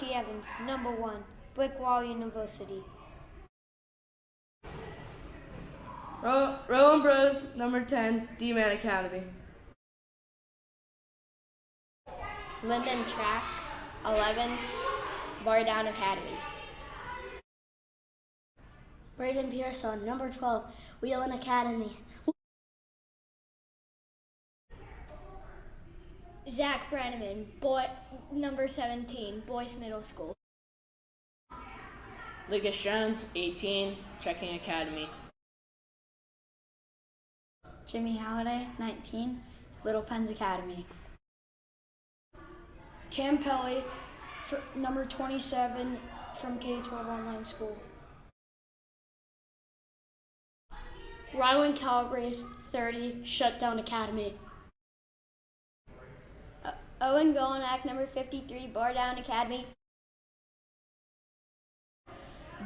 Archie Evans, number 1, Brickwall University. Rowan Bros, number 10, D-Man Academy. Lyndon Track, 11, Bar Down Academy. Braden Pearson, number 12, Wheelan Academy. Zach Brenneman, number 17, Boyce Middle School. Lucas Jones, 18, Checking Academy. Jimmy Halliday, 19, Little Pens Academy. Cam Pelly, number 27, from K-12 Online School. Rylan Calabrese, 30, Shutdown Academy. Owen Golinak, number 53, Bar Down Academy.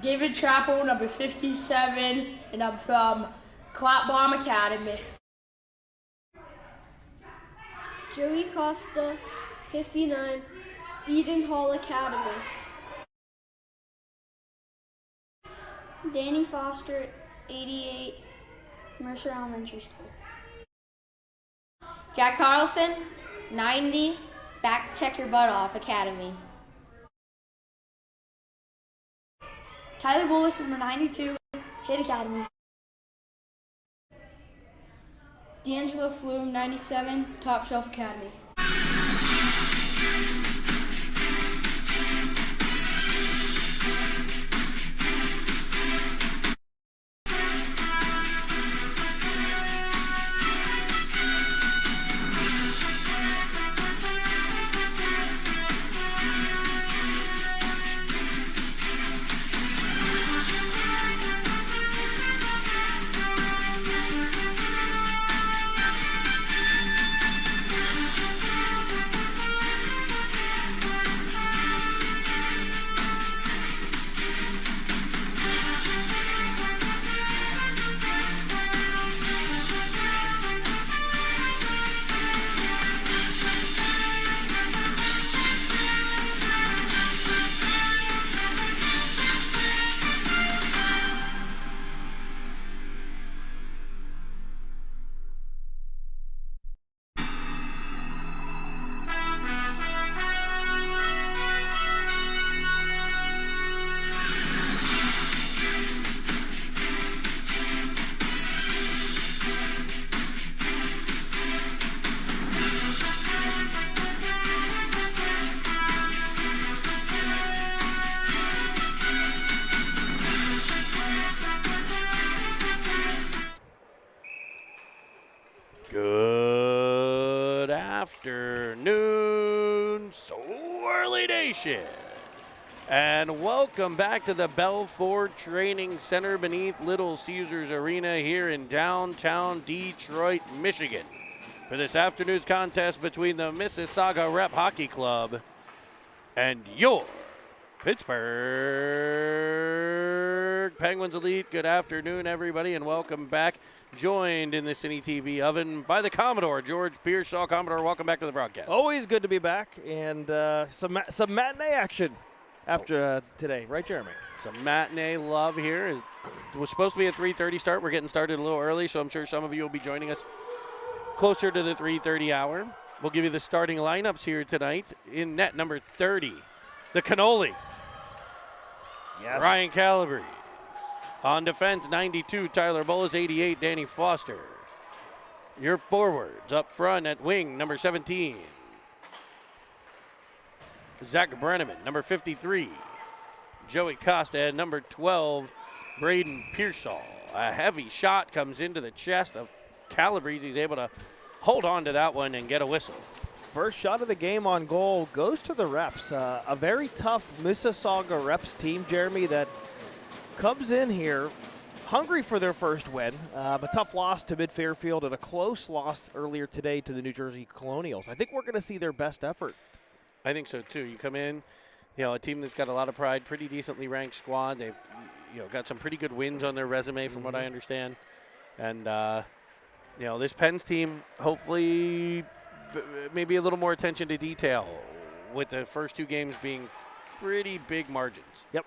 David Chappell, number 57, and I'm from Clap Bomb Academy. Joey Costa, 59, Eden Hall Academy. Danny Foster, 88, Mercer Elementary School. Jack Carlson, 90, Back Check Your Butt Off Academy. Tyler Bullis, number 92, Hit Academy. D'Angelo Flume, 97, Top Shelf Academy. Good afternoon, Swirly Nation, and welcome back to the Belfort Training Center beneath Little Caesars Arena here in downtown Detroit, Michigan, for this afternoon's contest between the Mississauga Rep Hockey Club and your Pittsburgh Penguins Elite. Good afternoon, everybody, and welcome back. Joined in the Cine TV oven by the Commodore, George Pearsall. Commodore, welcome back to the broadcast. Always good to be back, and some matinee action after today. Right, Jeremy? Some matinee love here. It was supposed to be a 3:30 start. We're getting started a little early, so I'm sure some of you will be joining us closer to the 3:30 hour. We'll give you the starting lineups here tonight. In net, number 30, the Cannoli. Yes. Ryan Calabrese. On defense, 92, Tyler Bullis, 88, Danny Foster. Your forwards up front at wing, number 17, Zach Brenneman. Number 53, Joey Costa. And number 12, Braden Pearsall. A heavy shot comes into the chest of Calabrese. He's able to hold on to that one and get a whistle. First shot of the game on goal goes to the Reps. A very tough Mississauga Reps team, Jeremy, that comes in here hungry for their first win. A tough loss to Mid-Fairfield and a close loss earlier today to the New Jersey Colonials. I think we're going to see their best effort. I think so, too. You come in, a team that's got a lot of pride, pretty decently ranked squad. They've, got some pretty good wins on their resume from what I understand. And, this Pens team, hopefully maybe a little more attention to detail with the first two games being pretty big margins. Yep.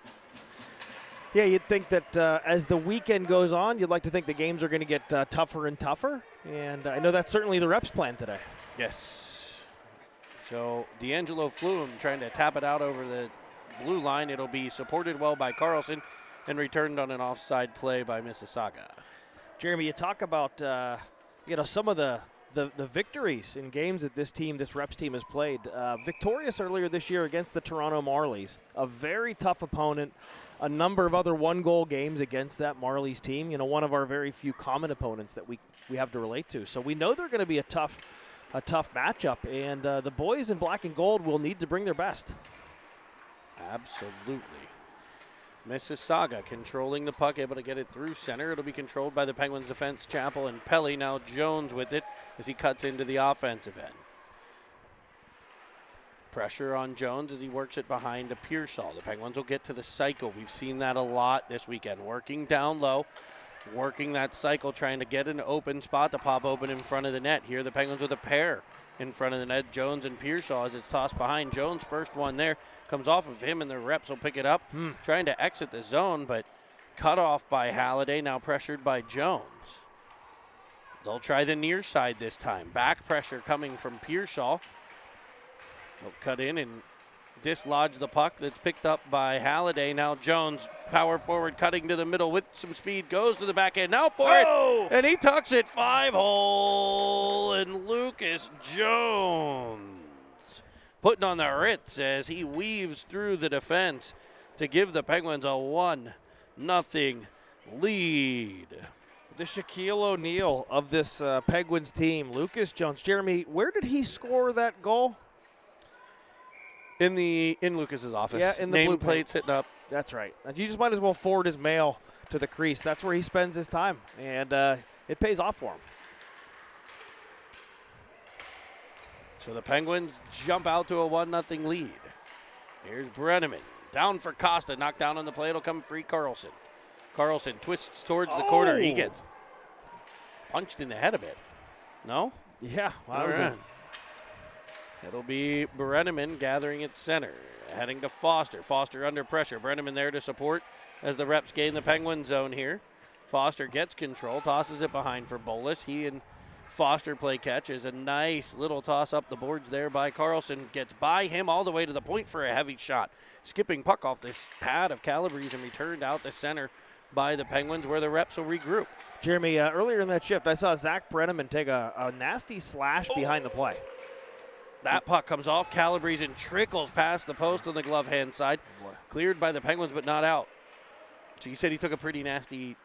Yeah, you'd think that as the weekend goes on, you'd like to think the games are going to get tougher and tougher. And I know that's certainly the Reps' plan today. Yes. So D'Angelo Flume trying to tap it out over the blue line. It'll be supported well by Carlson and returned on an offside play by Mississauga. Jeremy, you talk about some of the victories in games that this Reps team has played. Victorious earlier this year against the Toronto Marlies, a very tough opponent. A number of other one-goal games against that Marlies team. One of our very few common opponents that we have to relate to. So we know they're going to be a tough matchup, and the boys in black and gold will need to bring their best. Absolutely. Mississauga controlling the puck, able to get it through center. It'll be controlled by the Penguins defense, Chappell and Pelly. Now Jones with it as he cuts into the offensive end. Pressure on Jones as he works it behind to Pearsall. The Penguins will get to the cycle. We've seen that a lot this weekend. Working down low, working that cycle, trying to get an open spot to pop open in front of the net. Here the Penguins with a pair in front of the net, Jones and Pearsall as it's tossed behind. Jones first one there, comes off of him and the Reps will pick it up. Trying to exit the zone, but cut off by Halliday, now pressured by Jones. They'll try the near side this time. Back pressure coming from Pearsall. They'll cut in and dislodge the puck that's picked up by Halliday. Now Jones, power forward, cutting to the middle with some speed, goes to the back end, now for it, and he tucks it 5-hole, and Lucas Jones putting on the Ritz as he weaves through the defense to give the Penguins a 1-0 lead. The Shaquille O'Neal of this Penguins team, Lucas Jones. Jeremy, where did he score that goal? In Lucas's office. Yeah, in the blue nameplate sitting up. That's right. You just might as well forward his mail to the crease. That's where he spends his time, and it pays off for him. So the Penguins jump out to a 1-0 lead. Here's Brenneman. Down for Costa. Knocked down on the play. It'll come free Carlson. Carlson twists towards the corner. He gets punched in the head a bit. No? Yeah. All right. It'll be Brenneman gathering at center. Heading to Foster. Foster under pressure. Brenneman there to support as the Reps gain the Penguin zone here. Foster gets control. Tosses it behind for Bolus. He and Foster play catch. Is a nice little toss up the boards there by Carlson. Gets by him all the way to the point for a heavy shot. Skipping puck off this pad of Calabrese and returned out the center by the Penguins where the Reps will regroup. Jeremy, earlier in that shift, I saw Zach Brenneman take a nasty slash behind the play. That puck comes off Calabrese and trickles past the post on the glove hand side. Cleared by the Penguins, but not out. So you said he took a pretty nasty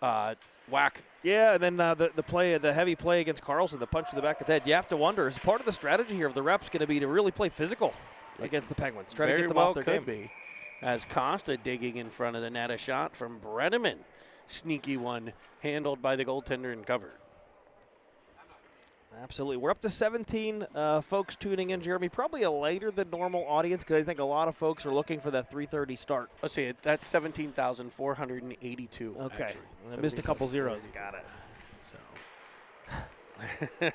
whack. Yeah, and then the heavy play against Carlson, the punch to the back of the head. You have to wonder, is part of the strategy here of the Reps going to be to really play physical against the Penguins, try to get them off their game? Be. As Costa digging in front of the net, a shot from Brenneman. Sneaky one handled by the goaltender and covered. Absolutely. We're up to 17 folks tuning in, Jeremy. Probably a later than normal audience because I think a lot of folks are looking for that 3:30 start. Let's see. That's 17,482. Okay. Actually. I missed a couple zeros. Got it. So.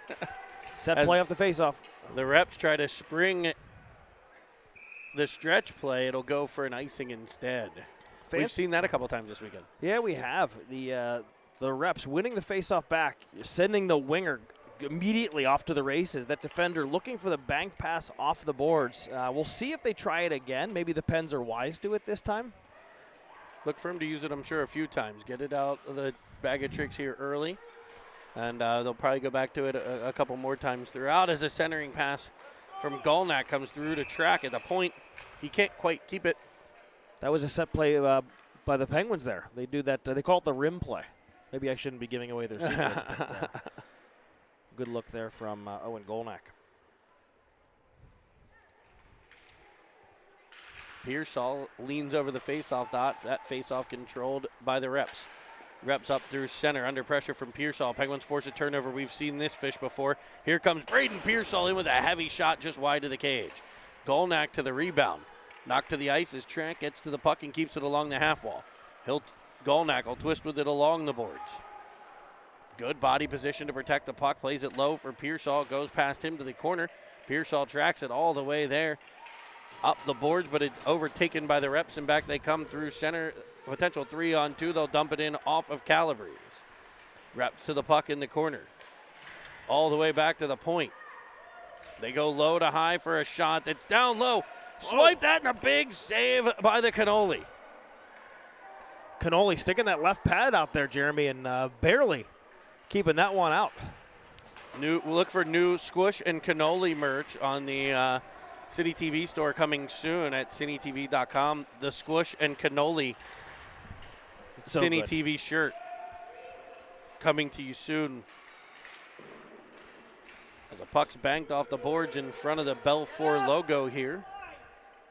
Set play off the faceoff. The Reps try to spring the stretch play. It'll go for an icing instead. We've seen that a couple times this weekend. Yeah, we have. The Reps winning the faceoff back, sending the winger immediately off to the races. That defender looking for the bank pass off the boards. We'll see if they try it again. Maybe the Pens are wise to it this time. Look for him to use it, I'm sure, a few times. Get it out of the bag of tricks here early. And they'll probably go back to it a couple more times throughout as a centering pass from Golnak comes through to track at the point. He can't quite keep it. That was a set play by the Penguins there. They do that. They call it the rim play. Maybe I shouldn't be giving away their secrets. But, good look there from Owen Golnak. Pearsall leans over the faceoff dot. That faceoff controlled by the Reps. Reps up through center under pressure from Pearsall. Penguins force a turnover. We've seen this fish before. Here comes Braden Pearsall in with a heavy shot just wide of the cage. Golnak to the rebound. Knocked to the ice as Trent gets to the puck and keeps it along the half wall. Golnak will twist with it along the boards. Good body position to protect the puck. Plays it low for Pearsall. Goes past him to the corner. Pearsall tracks it all the way there. up the boards, but it's overtaken by the reps, and back they come through center. Potential 3-on-2. They'll dump it in off of Calabrese. Reps to the puck in the corner. All the way back to the point. They go low to high for a shot that's down low. Swipe that, and a big save by the Cannoli. Cannoli sticking that left pad out there, Jeremy, and barely keeping that one out. Look for new Squish and Cannoli merch on the City TV store coming soon at citytv.com. The Squish and Cannoli So Cine good. TV shirt coming to you soon. As a puck's banked off the boards in front of the Belfour logo here.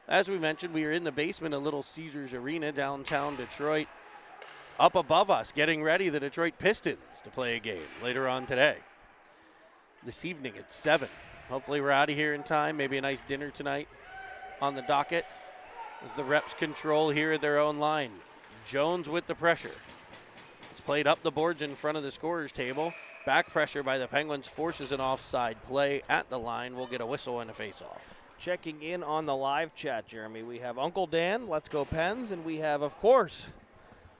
As we mentioned, we are in the basement of Little Caesars Arena, downtown Detroit. Up above us, getting ready, the Detroit Pistons to play a game later on today. This evening at 7. Hopefully we're out of here in time. Maybe a nice dinner tonight on the docket. As the reps control here at their own line. Jones with the pressure. It's played up the boards in front of the scorer's table. Back pressure by the Penguins forces an offside play at the line. We'll get a whistle and a face-off. Checking in on the live chat, Jeremy, we have Uncle Dan, Let's Go Pens, and we have, of course,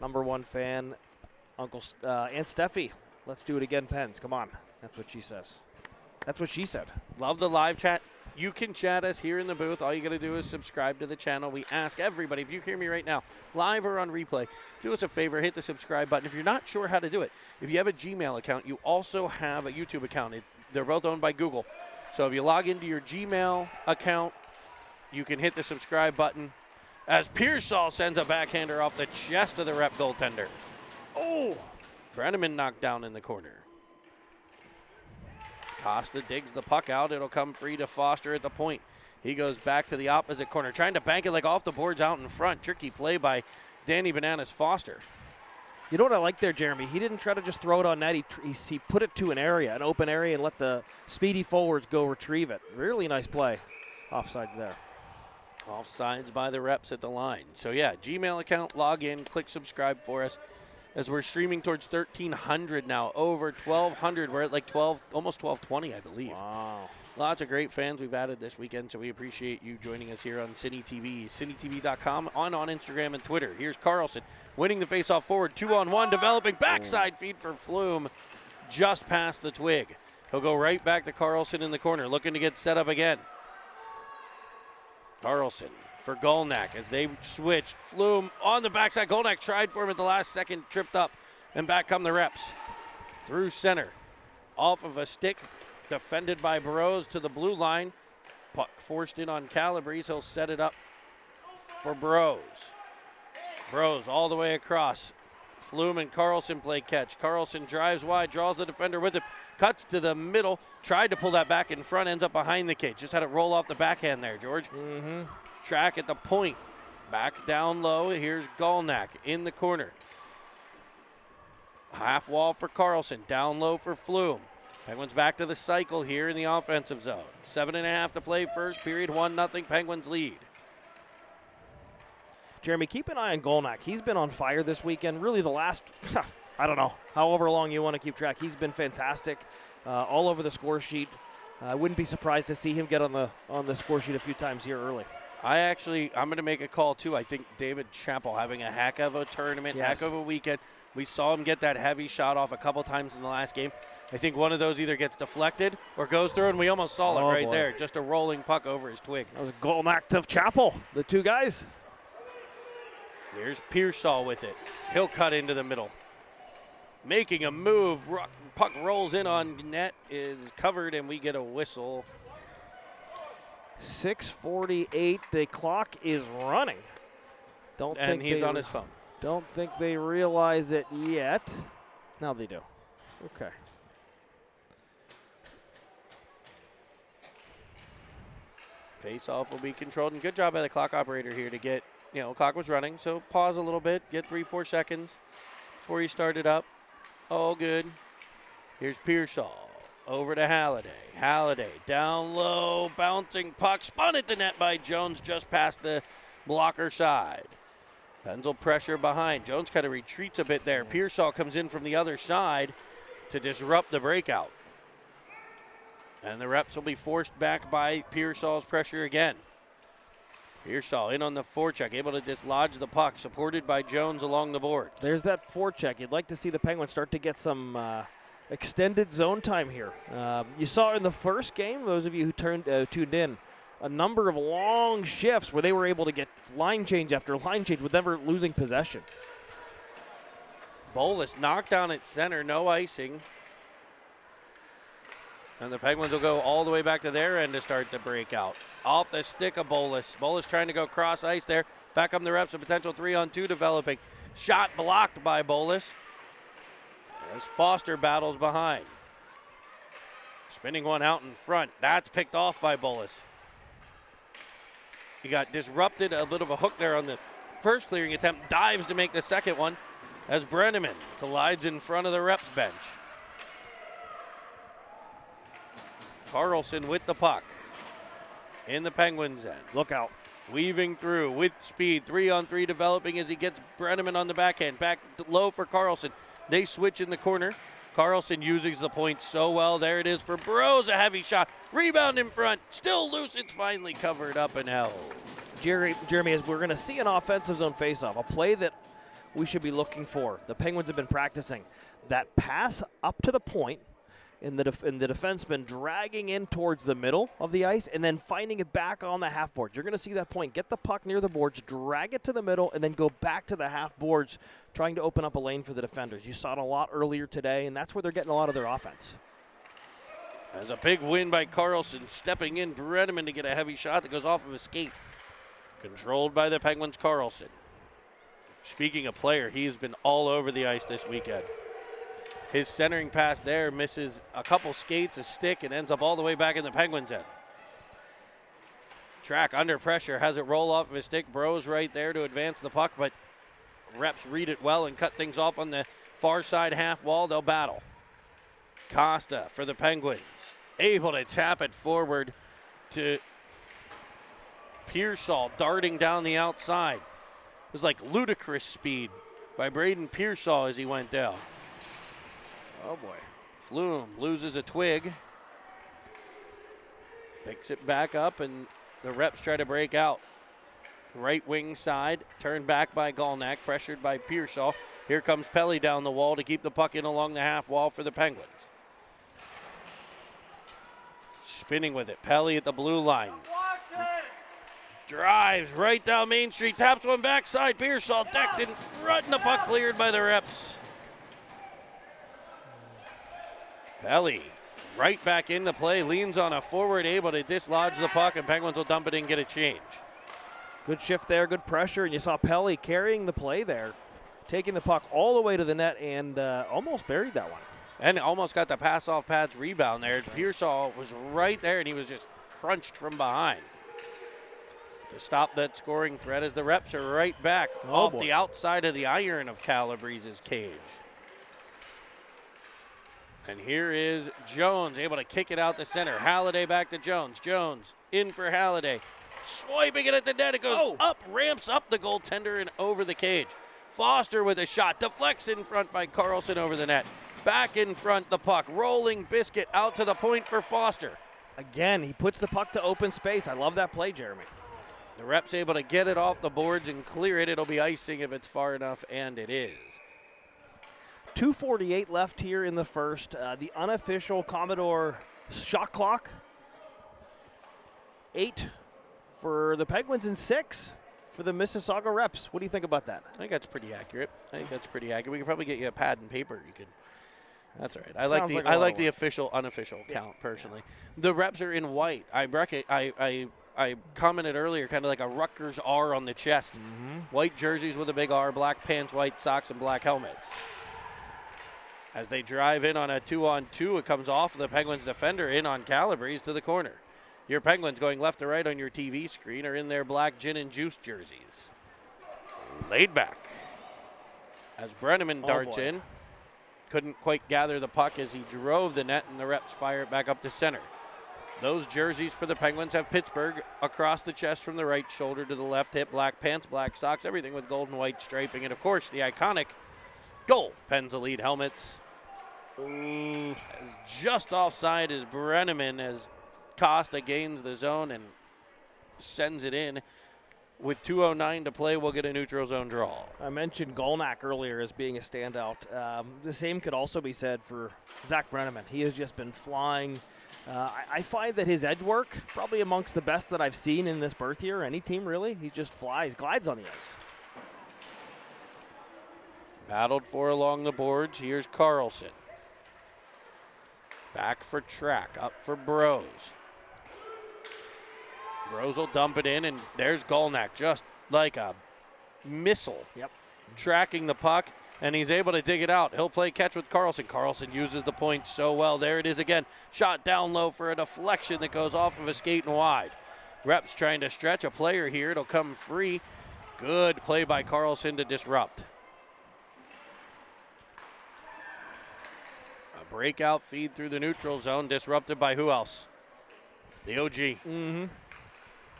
#1 fan, Aunt Steffi. Let's do it again, Pens. Come on. That's what she says. That's what she said. Love the live chat. You can chat us here in the booth. All you got to do is subscribe to the channel. We ask everybody, if you hear me right now, live or on replay, do us a favor, hit the subscribe button. If you're not sure how to do it, if you have a Gmail account, you also have a YouTube account. They're both owned by Google. So if you log into your Gmail account, you can hit the subscribe button. As Pearsall sends a backhander off the chest of the rep goaltender. Oh, Brenneman knocked down in the corner. Costa digs the puck out. It'll come free to Foster at the point. He goes back to the opposite corner, trying to bank it like off the boards out in front. Tricky play by Danny Bananas Foster. You know what I like there, Jeremy? He didn't try to just throw it on net. He put it to an open area, and let the speedy forwards go retrieve it. Really nice play. Offsides there. Offsides by the reps at the line. So, yeah, Gmail account, log in, click subscribe for us. As we're streaming towards 1,300 now, over 1,200. We're at like 12, almost 1,220, I believe. Wow. Lots of great fans we've added this weekend, so we appreciate you joining us here on City TV. CityTV.com, on Instagram and Twitter. Here's Carlson winning the faceoff forward, 2-on-1, developing backside feed for Flume, just past the twig. He'll go right back to Carlson in the corner, looking to get set up again. Carlson for Golnack as they switch. Flume on the backside. Golnack tried for him at the last second, tripped up, and back come the reps. Through center, off of a stick, defended by Burrows to the blue line. Puck forced in on Calabrese. He'll set it up for Burrows. Burrows all the way across. Flume and Carlson play catch. Carlson drives wide, draws the defender with him, cuts to the middle, tried to pull that back in front, ends up behind the cage. Just had it roll off the backhand there, George. Track at the point. Back down low. Here's Golnack in the corner. Half wall for Carlson. Down low for Flume. Penguins back to the cycle here in the offensive zone. 7.5 to play first period. 1-0 Penguins lead. Jeremy, keep an eye on Golnack. He's been on fire this weekend. Really the last, I don't know, however long you want to keep track. He's been fantastic all over the score sheet. I wouldn't be surprised to see him get on the score sheet a few times here early. I'm going to make a call, too. I think David Chappell having a heck of a tournament, heck of a weekend. We saw him get that heavy shot off a couple times in the last game. I think one of those either gets deflected or goes through, and we almost saw it right there. Just a rolling puck over his twig. That was Golnack to Chappell, the two guys. Here's Pearsall with it. He'll cut into the middle. Making a move. Puck rolls in on net, is covered, and we get a whistle. 6:48. The clock is running. And he's on his phone. Don't think they realize it yet. Now they do. Okay. Face-off will be controlled, and good job by the clock operator here to get, clock was running, so pause a little bit, get 3-4 seconds before you start it up. All good. Here's Pearsall over to Halliday. Halliday down low, bouncing puck, spun at the net by Jones just past the blocker side. Penzel pressure behind. Jones kind of retreats a bit there. Pearsall comes in from the other side to disrupt the breakout. And the reps will be forced back by Pearsall's pressure again. Pearsall in on the forecheck, able to dislodge the puck, supported by Jones along the board. There's that forecheck. You'd like to see the Penguins start to get some extended zone time here. You saw in the first game, those of you who tuned in, a number of long shifts where they were able to get line change after line change with never losing possession. Bolus knocked down at center, no icing. And the Penguins will go all the way back to their end to start the breakout. Off the stick of Bolus. Bolus trying to go cross ice there. Back up the reps, a potential 3-on-2 developing. Shot blocked by Bolus. As Foster battles behind. Spinning one out in front. That's picked off by Bolus. He got disrupted, a bit of a hook there on the first clearing attempt. Dives to make the second one as Brenneman collides in front of the reps bench. Carlson with the puck in the Penguins' end. Look out. Weaving through with speed. 3-on-3 developing as he gets Brenneman on the backhand. Back low for Carlson. They switch in the corner. Carlson uses the point so well. There it is for Bros. A heavy shot. Rebound in front. Still loose. It's finally covered up and held. Jeremy, as we're going to see an offensive zone faceoff, a play that we should be looking for. The Penguins have been practicing that pass up to the point, in the defenseman dragging in towards the middle of the ice and then finding it back on the half boards. You're going to see that point. Get the puck near the boards, drag it to the middle, and then go back to the half boards, trying to open up a lane for the defenders. You saw it a lot earlier today, and that's where they're getting a lot of their offense. There's a big win by Carlson, stepping in Brenneman to get a heavy shot that goes off of his skate. Controlled by the Penguins, Carlson. Speaking of player, he's been all over the ice this weekend. His centering pass there misses a couple skates, a stick, and ends up all the way back in the Penguins' end. Track under pressure, has it roll off of his stick. Bros right there to advance the puck, but reps read it well and cut things off on the far side half wall. They'll battle. Costa for the Penguins, able to tap it forward to Pearsall, darting down the outside. It was like ludicrous speed by Braden Pearsall as he went down. Oh, boy. Flume loses a twig. Picks it back up, and the reps try to break out. Right wing side, turned back by Galnack, pressured by Pearsall. Here comes Pelly down the wall to keep the puck in along the half wall for the Penguins. Spinning with it, Pelly at the blue line. Drives right down Main Street, taps one backside. Pearsall decked and right in the puck cleared by the reps. Pelly right back into play, leans on a forward, able to dislodge the puck, and Penguins will dump it in and get a change. Good shift there, good pressure, and you saw Pelly carrying the play there, taking the puck all the way to the net and almost buried that one. And almost got the pass off pads rebound there. Pearsall was right there, and he was just crunched from behind to stop that scoring threat as the reps are right back off the outside of the iron of Calabrese's cage. And here is Jones, able to kick it out to center. Halliday back to Jones. Jones in for Halliday. Swiping it at the net. It goes up, ramps up the goaltender and over the cage. Foster with a shot. Deflects in front by Carlson over the net. Back in front, the puck. Rolling biscuit out to the point for Foster. Again, he puts the puck to open space. I love that play, Jeremy. The rep's able to get it off the boards and clear it. It'll be icing if it's far enough, and it is. 2:48 left here in the first. The unofficial Commodore shot clock. 8 for the Penguins and 6 for the Mississauga Reps. What do you think about that? I think that's pretty accurate. We could probably get you a pad and paper. You could. That's all right. I like the official unofficial count personally. Yeah. The Reps are in white. I commented earlier, kind of like a Rutgers R on the chest. Mm-hmm. White jerseys with a big R, black pants, white socks, and black helmets. As they drive in on a 2-on-2, it comes off the Penguins defender in on Calabrese to the corner. Your Penguins going left to right on your TV screen are in their black gin and juice jerseys. Laid back as Brenneman darts in. Couldn't quite gather the puck as he drove the net, and the Reps fire it back up the center. Those jerseys for the Penguins have Pittsburgh across the chest from the right shoulder to the left hip, black pants, black socks, everything with gold and white striping, and of course the iconic Goal Pens Elite helmets. As just offside is Brenneman as Costa gains the zone and sends it in. with 2:09 to play, we'll get a neutral zone draw. I mentioned Golnack earlier as being a standout. The same could also be said for Zach Brenneman. He has just been flying. I find that his edge work, probably amongst the best that I've seen in this birth year. Any team, really. He just flies, glides on the ice. Battled for along the boards. Here's Carlson. Back for Track, up for Bros. Bros will dump it in, and there's Golnack, just like a missile. Yep. Tracking the puck, and he's able to dig it out. He'll play catch with Carlson. Carlson uses the point so well. There it is again. Shot down low for a deflection that goes off of a skate and wide. Reps trying to stretch a player here. It'll come free. Good play by Carlson to disrupt. A breakout feed through the neutral zone, disrupted by who else? The OG. Mm-hmm.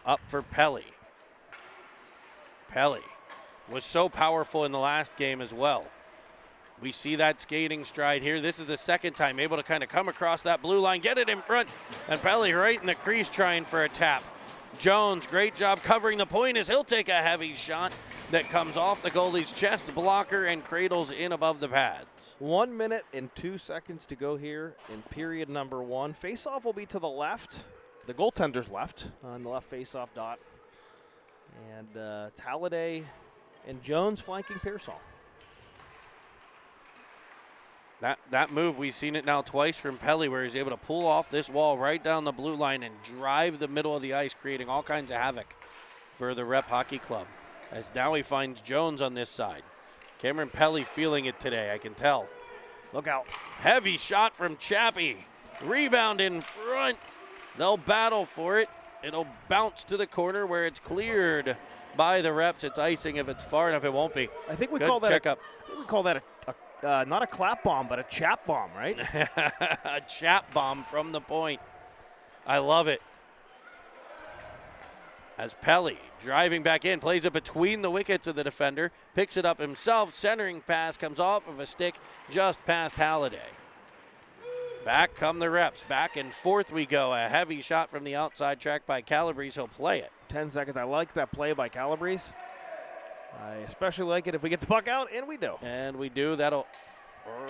Up for Pelly. Pelly was so powerful in the last game as well. We see that skating stride here. This is the second time able to kind of come across that blue line, get it in front, and Pelly right in the crease trying for a tap. Jones, great job covering the point as he'll take a heavy shot that comes off the goalie's chest blocker and cradles in above the pads. 1 minute and 2 seconds to go here in period number 1. Face-off will be to the left. The goaltender's left on the left face-off dot. And it's Halliday and Jones flanking Pearsall. That move, we've seen it now twice from Pelly, where he's able to pull off this wall right down the blue line and drive the middle of the ice, creating all kinds of havoc for the Rep Hockey Club. As now he finds Jones on this side. Cameron Pelly feeling it today, I can tell. Look out. Heavy shot from Chappie. Rebound in front. They'll battle for it. It'll bounce to the corner where it's cleared by the Reps. It's icing if it's far enough. It won't be. I think we Good call that checkup. not a clap bomb, but a chap bomb, right? A chap bomb from the point. I love it. As Pelly driving back in, plays it between the wickets of the defender, picks it up himself, centering pass comes off of a stick just past Halliday. Back come the Reps. Back and forth we go. A heavy shot from the outside track by Calabrese. He'll play it. 10 seconds. I like that play by Calabrese. I especially like it if we get the puck out, and we do. And we do. That'll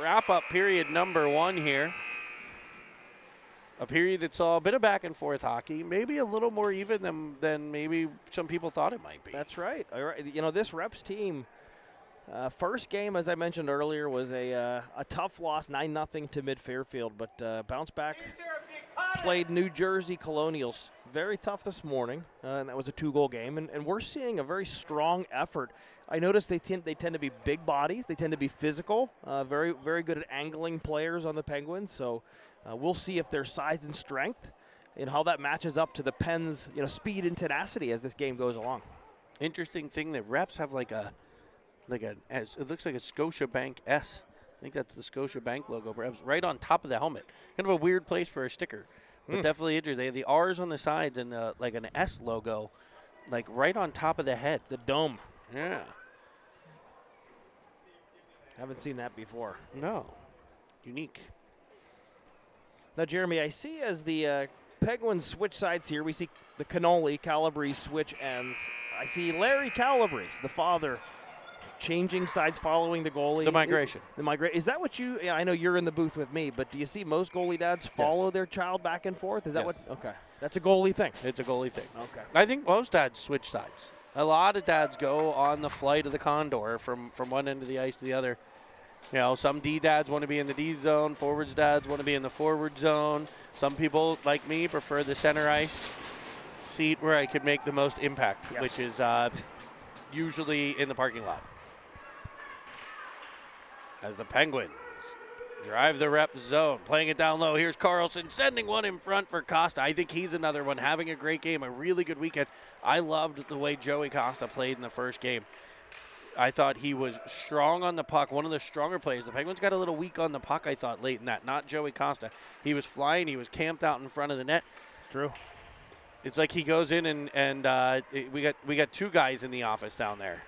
wrap up period number 1 here. A period that saw a bit of back and forth hockey, maybe a little more even than maybe some people thought it might be. That's right. You know, this Reps team, first game, as I mentioned earlier, was a tough loss, 9-0 to Mid-Fairfield, but bounced back, played New Jersey Colonials. Very tough this morning, and that was a 2-goal game, and we're seeing a very strong effort. I noticed they tend to be big bodies. They tend to be physical, very, very good at angling players on the Penguins, so we'll see if their size and strength and how that matches up to the Pens' speed and tenacity as this game goes along. Interesting thing that Reps have it looks like a Scotiabank S. I think that's the Scotiabank logo, perhaps, right on top of the helmet. Kind of a weird place for a sticker, but definitely interesting. They have the R's on the sides and like an S logo, like right on top of the head. The dome. Yeah. Haven't seen that before. No. Unique. Now, Jeremy, I see as the Penguins switch sides here, we see the Cannoli, Calabrese switch ends. I see Larry Calabrese, the father, changing sides following the goalie. The migration. Is that what you, I know you're in the booth with me, but do you see most goalie dads follow their child back and forth? Is that Yes. okay. That's a goalie thing. It's a goalie thing. Okay. I think most dads switch sides. A lot of dads go on the flight of the Condor from one end of the ice to the other. You know, some D dads want to be in the D zone. Forwards dads want to be in the forward zone. Some people, like me, prefer the center ice seat where I could make the most impact, which is usually in the parking lot. As the Penguins drive the Rep zone, playing it down low. Here's Carlson sending one in front for Costa. I think he's another one having a great game, a really good weekend. I loved the way Joey Costa played in the first game. I thought he was strong on the puck, one of the stronger players. The Penguins got a little weak on the puck, I thought, late in that. Not Joey Costa. He was flying. He was camped out in front of the net. It's true. It's like he goes in and we got 2 guys in the office down there,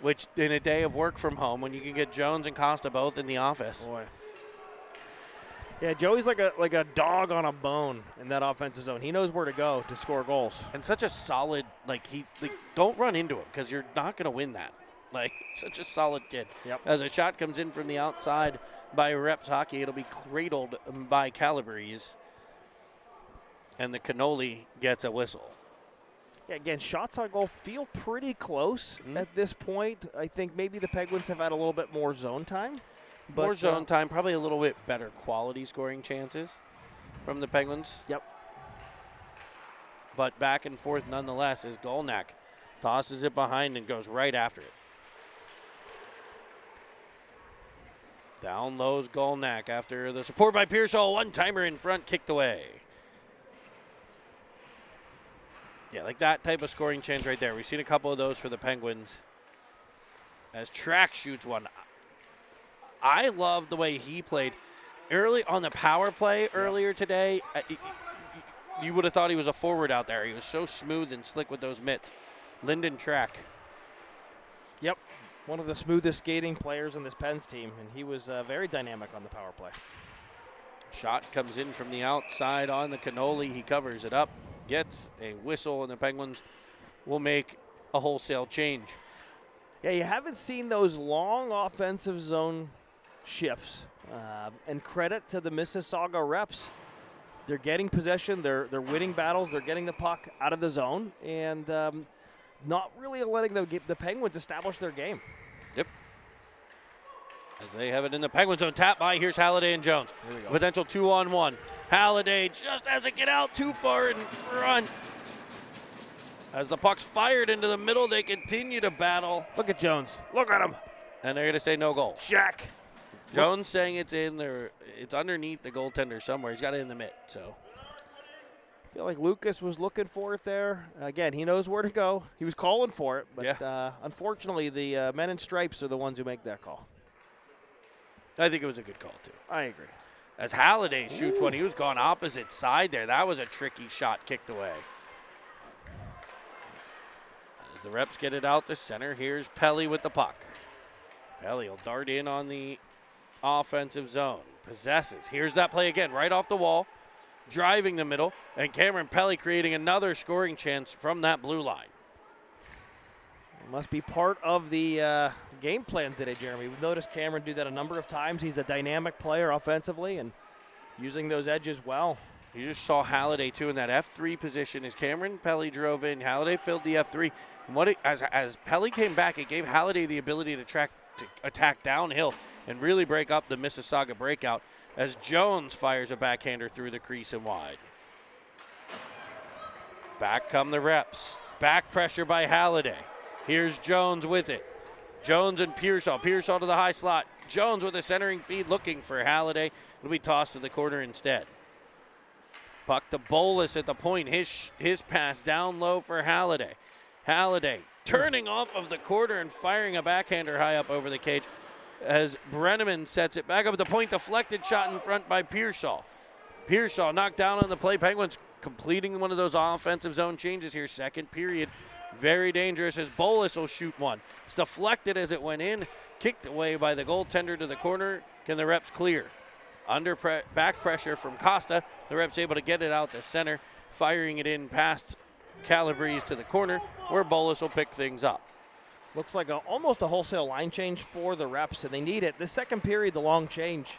which in a day of work from home, when you can get Jones and Costa both in the office. Boy. Yeah, Joey's like a dog on a bone in that offensive zone. He knows where to go to score goals. And such a solid, don't run into him because you're not going to win that. Such a solid kid. Yep. As a shot comes in from the outside by Reps Hockey, it'll be cradled by Calabrese. And the Cannoli gets a whistle. Yeah, again, shots on goal feel pretty close at this point. I think maybe the Penguins have had a little bit more zone time. But, more zone time, probably a little bit better quality scoring chances from the Penguins. Yep. But back and forth nonetheless as Golnak tosses it behind and goes right after it. Down lows Golnak after the support by Pearsall. One-timer in front, kicked away. Yeah, like that type of scoring chance right there. We've seen a couple of those for the Penguins. As Track shoots one. I love the way he played. Early on the power play earlier today, you would have thought he was a forward out there. He was so smooth and slick with those mitts. Lyndon Track. Yep, one of the smoothest skating players in this Pens team, and he was very dynamic on the power play. Shot comes in from the outside on the Cannoli. He covers it up, gets a whistle, and the Penguins will make a wholesale change. Yeah, you haven't seen those long offensive zone shifts. And credit to the Mississauga reps. They're getting possession. They're winning battles. They're getting the puck out of the zone and not really letting the Penguins establish their game. Yep. As they have it in the Penguins zone. Tap by. Here's Halliday and Jones. Here we go. Potential 2-on-1. Halliday just has it get out too far in front. As the puck's fired into the middle, they continue to battle. Look at Jones. Look at him. And they're going to say no goal. Jack. Jones saying it's in there. It's underneath the goaltender somewhere. He's got it in the mitt. So I feel like Lucas was looking for it there. Again, he knows where to go. He was calling for it, but unfortunately, the men in stripes are the ones who make that call. I think it was a good call, too. I agree. As Halliday shoots one, he was gone opposite side there. That was a tricky shot kicked away. As the reps get it out the center, here's Pelly with the puck. Pelly will dart in on the offensive zone. Possesses. Here's that play again, right off the wall. Driving the middle. And Cameron Pelly creating another scoring chance from that blue line. It must be part of the game plan today, Jeremy. We've noticed Cameron do that a number of times. He's a dynamic player offensively and using those edges well. You just saw Halliday, too, in that F3 position as Cameron Pelly drove in. Halliday filled the F3. And as Pelly came back, it gave Halliday the ability to attack downhill and really break up the Mississauga breakout as Jones fires a backhander through the crease and wide. Back come the reps. Back pressure by Halliday. Here's Jones with it. Jones and Pearsall. Pearsall to the high slot. Jones with a centering feed looking for Halliday. It'll be tossed to the corner instead. Puck to Bolus at the point. His pass down low for Halliday. Halliday turning off of the corner and firing a backhander high up over the cage as Brenneman sets it back up at the point. Deflected shot in front by Pearsall. Pearsall knocked down on the play. Penguins completing one of those offensive zone changes here. Second period. Very dangerous as Bolus will shoot one. It's deflected as it went in. Kicked away by the goaltender to the corner. Can the reps clear? Under back pressure from Costa. The reps able to get it out the center. Firing it in past Calabrese to the corner where Bolus will pick things up. Looks like almost a wholesale line change for the reps, and they need it. The second period, the long change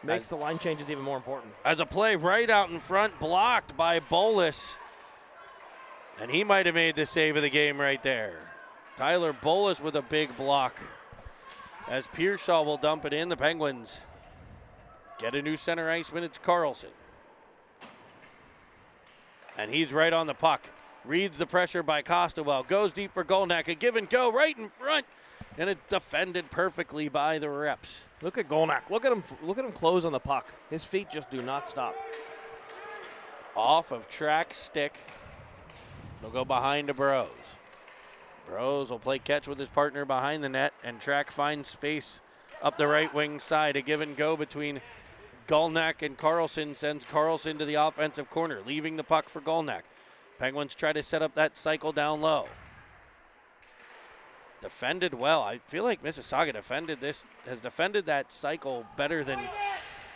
makes the line changes even more important. As a play right out in front, blocked by Bolus. And he might have made the save of the game right there. Tyler Bolus with a big block. As Pearsall will dump it in, the Penguins get a new center iceman. It's Carlson. And he's right on the puck. Reads the pressure by Costa well. Goes deep for Golnak. A give and go right in front. And it's defended perfectly by the reps. Look at Golnak. Look at him close on the puck. His feet just do not stop. Off of Track's stick. They'll go behind to Bros. Bros will play catch with his partner behind the net, and Track finds space up the right wing side. A give and go between Golnak and Carlson sends Carlson to the offensive corner, leaving the puck for Golnak. Penguins try to set up that cycle down low. Defended well. I feel like Mississauga has defended that cycle better than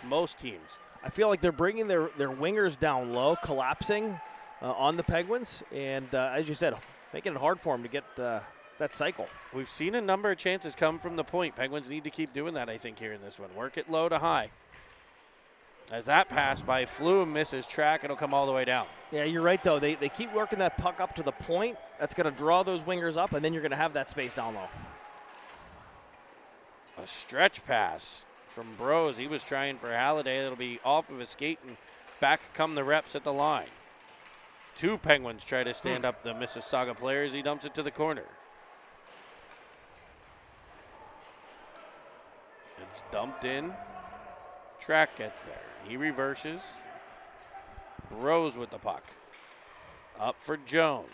most teams. I feel like they're bringing their wingers down low, collapsing on the Penguins, and as you said, making it hard for them to get that cycle. We've seen a number of chances come from the point. Penguins need to keep doing that, I think, here in this one. Work it low to high. As that pass by Flume misses track, it'll come all the way down. Yeah, you're right, though. They keep working that puck up to the point. That's going to draw those wingers up, and then you're going to have that space down low. A stretch pass from Bros. He was trying for Halliday. It'll be off of his skate, and back come the reps at the line. 2 Penguins try to stand up the Mississauga players. He dumps it to the corner. It's dumped in. Track gets there. He reverses. Bros with the puck. Up for Jones.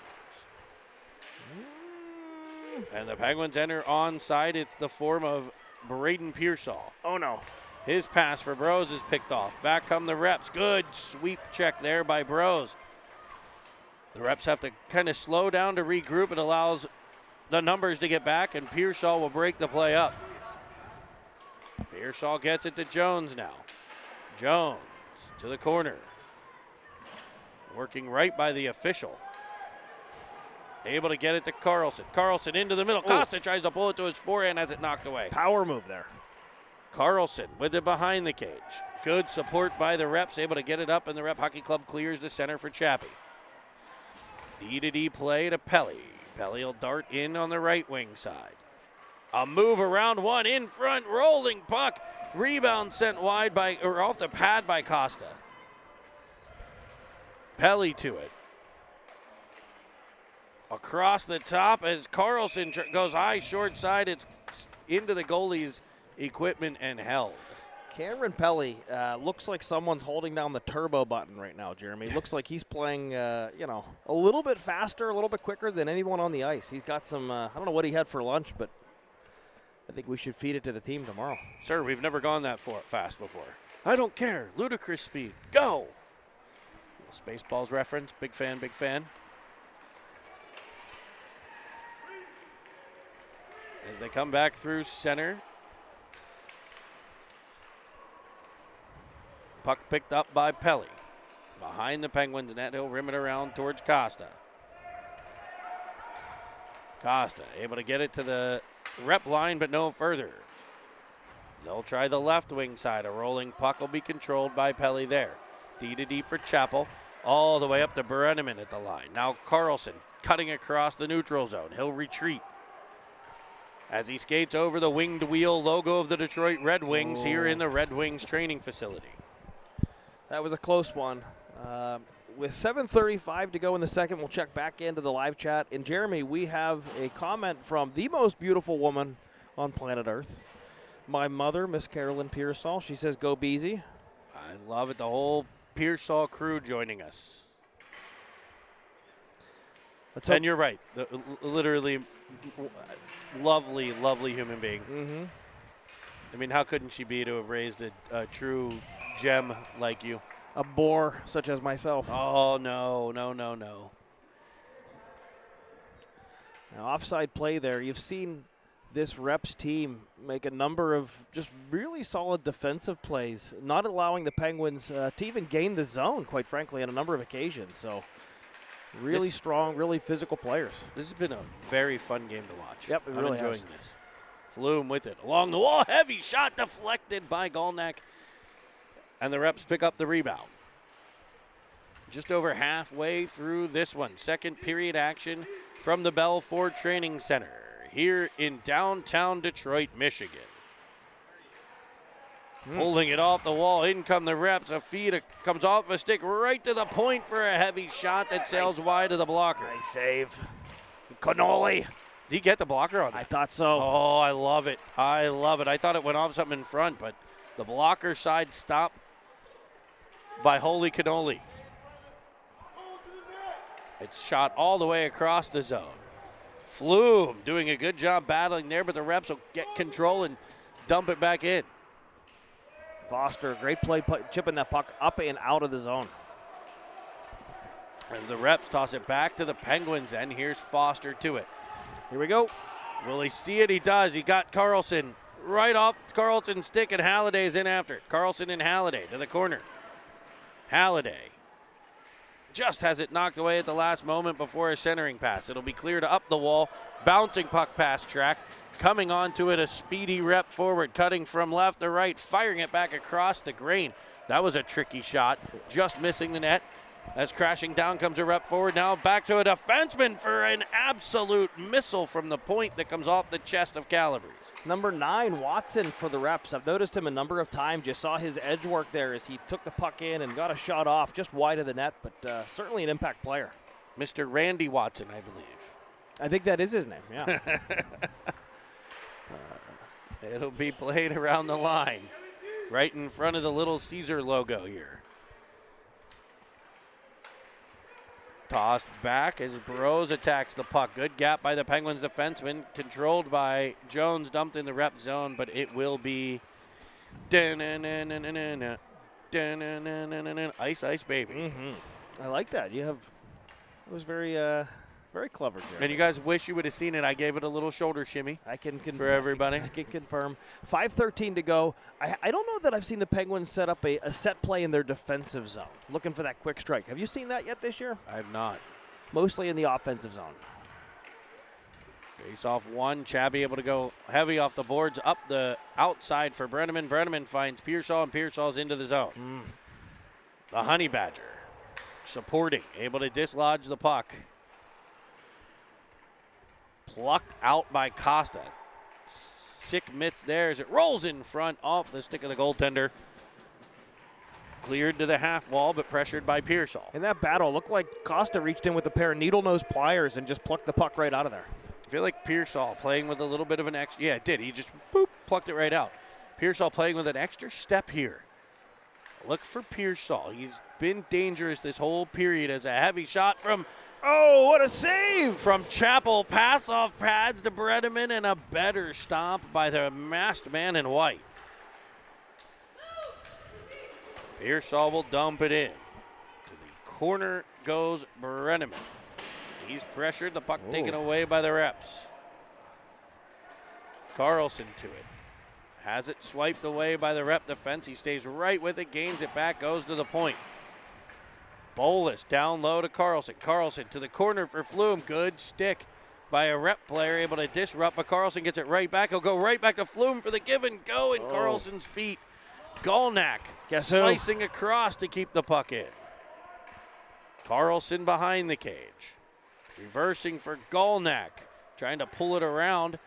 And the Penguins enter onside. It's the form of Braden Pearsall. Oh, no. His pass for Bros is picked off. Back come the reps. Good sweep check there by Bros. The reps have to kind of slow down to regroup. It allows the numbers to get back, and Pearsall will break the play up. Pearsall gets it to Jones now. Jones to the corner. Working right by the official. Able to get it to Carlson. Carlson into the middle. Costa tries to pull it to his forehand, has it knocked away. Power move there. Carlson with it behind the cage. Good support by the reps, able to get it up, and the Rep Hockey Club clears the center for Chappie. D-to-D play to Pelly. Pelly will dart in on the right wing side. A move around one in front, rolling puck. Rebound sent wide or off the pad by Costa. Pelly to it. Across the top as Carlson goes high, short side. It's into the goalie's equipment and held. Cameron Pelly looks like someone's holding down the turbo button right now, Jeremy. Looks like he's playing, a little bit faster, a little bit quicker than anyone on the ice. He's got some, I don't know what he had for lunch, but I think we should feed it to the team tomorrow. Sir, we've never gone that fast before. I don't care. Ludicrous speed. Go. Spaceballs reference. Big fan, big fan. As they come back through center. Puck picked up by Pelly. Behind the Penguins net, he'll rim it around towards Costa. Costa able to get it to the rep line, but no further. They'll try the left wing side. A rolling puck will be controlled by Pelly there. D-to-D for Chappell. All the way up to Brenneman at the line. Now Carlson cutting across the neutral zone. He'll retreat as he skates over the winged wheel logo of the Detroit Red Wings here in the Red Wings training facility. That was a close one. With 7:35 to go in the second, we'll check back into the live chat. And Jeremy, we have a comment from the most beautiful woman on planet Earth, my mother, Miss Carolyn Pearsall. She says, "Go Beezy." I love it. The whole Pearsall crew joining us. And you're right. Literally lovely, lovely human being. Mm-hmm. I mean, how couldn't she be to have raised a true gem like you? A bore such as myself. Oh, no. Now, offside play there. You've seen this Reps team make a number of just really solid defensive plays, not allowing the Penguins to even gain the zone, quite frankly, on a number of occasions. So really strong, really physical players. This has been a very fun game to watch. Yep, I'm enjoying this. Flume with it. Along the wall, heavy shot deflected by Golnack. And the Reps pick up the rebound. Just over halfway through this one. Second period action from the Bell Ford Training Center here in downtown Detroit, Michigan. Pulling it off the wall. In come the Reps. A feed comes off a stick right to the point for a heavy shot that sails wide of the blocker. Nice save. Cannoli. Did he get the blocker on that? I thought so. Oh, I love it. I thought it went off something in front, but the blocker side stop by Holy Cannoli. It's shot all the way across the zone. Flume doing a good job battling there, but the Reps will get control and dump it back in. Foster, great play, chipping that puck up and out of the zone. As the Reps toss it back to the Penguins, and here's Foster to it. Here we go. Will he see it? He does. He got Carlson right off Carlson's stick, and Halliday's in after it. Carlson and Halliday to the corner. Halliday just has it knocked away at the last moment before a centering pass. It'll be cleared up the wall, bouncing puck past track. Coming onto it, a speedy rep forward, cutting from left to right, firing it back across the grain. That was a tricky shot, just missing the net. As crashing down comes a rep forward, now back to a defenseman for an absolute missile from the point that comes off the chest of Calabrese. Number 9, Watson for the Reps. I've noticed him a number of times. You saw his edge work there as he took the puck in and got a shot off just wide of the net, but certainly an impact player. Mr. Randy Watson, I believe. I think that is his name, yeah. It'll be played around the line, right in front of the Little Caesar logo here. Tossed back as Burrows attacks the puck. Good gap by the Penguins defenseman, controlled by Jones, dumped in the rep zone, but it will be ice, ice, baby. I like that. It was very clever, Jeremy. And you guys wish you would have seen it. I gave it a little shoulder shimmy. I can confirm. For everybody. I can confirm. 5:13 to go. I don't know that I've seen the Penguins set up a set play in their defensive zone, looking for that quick strike. Have you seen that yet this year? I have not. Mostly in the offensive zone. Face off one. Chabby able to go heavy off the boards up the outside for Brenneman. Brenneman finds Pearsall, and Pearsall's into the zone. The Honey Badger supporting, able to dislodge the puck. Plucked out by Costa. Sick mitts there as it rolls in front off the stick of the goaltender. Cleared to the half wall, but pressured by Pearsall. In that battle, looked like Costa reached in with a pair of needle-nose pliers and just plucked the puck right out of there. I feel like Pearsall playing with a little bit of an extra. Yeah, it did. He just plucked it right out. Pearsall playing with an extra step here. Look for Pearsall. He's been dangerous this whole period as a heavy shot from. Oh, what a save! From Chappell, pass off pads to Bredeman, and a better stomp by the masked man in white. Pearsall will dump it in. To the corner goes Bredeman. He's pressured, the puck taken away by the Reps. Carlson to it. Has it swiped away by the Rep defense. He stays right with it, gains it back, goes to the point. Bolus down low to Carlson. Carlson to the corner for Flume. Good stick by a Rep player, able to disrupt, but Carlson gets it right back. He'll go right back to Flume for the give and go, and Carlson's feet. Golnak slicing across to keep the puck in. Carlson behind the cage. Reversing for Golnak. Trying to pull it around.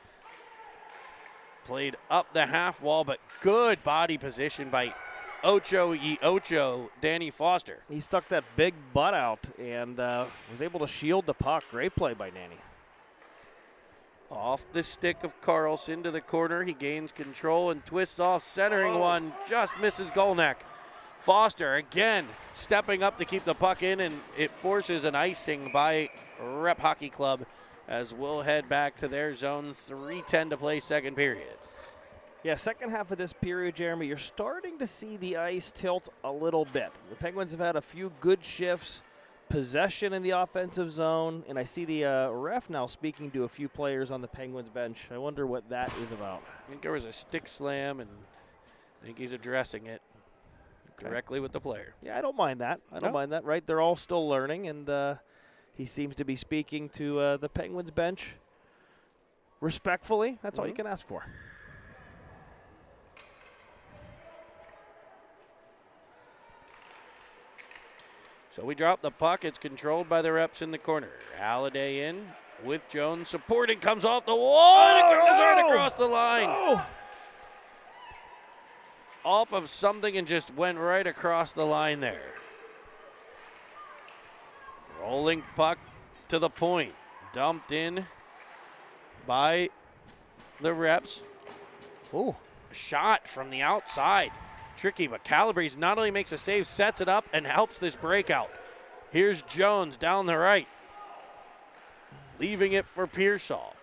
Played up the half wall, but good body position by Ocho, Danny Foster. He stuck that big butt out and was able to shield the puck. Great play by Danny. Off the stick of Carlson to the corner. He gains control and twists off, centering one. Just misses Golnak. Foster again stepping up to keep the puck in, and it forces an icing by Rep Hockey Club as we'll head back to their zone. 3:10 to play, second period. Yeah, second half of this period, Jeremy, you're starting to see the ice tilt a little bit. The Penguins have had a few good shifts, possession in the offensive zone, and I see the ref now speaking to a few players on the Penguins bench. I wonder what that is about. I think there was a stick slam, and I think he's addressing it directly with the player. Yeah, I don't mind that. I don't mind that, right? They're all still learning, and he seems to be speaking to the Penguins bench respectfully. That's all you can ask for. So we drop the puck. It's controlled by the Reps in the corner. Halliday in with Jones supporting. Comes off the wall, and it goes right across the line. Off of something and just went right across the line there. Rolling puck to the point. Dumped in by the Reps. Shot from the outside. Tricky, but Calabrese not only makes a save, sets it up, and helps this breakout. Here's Jones down the right. Leaving it for Pearsall.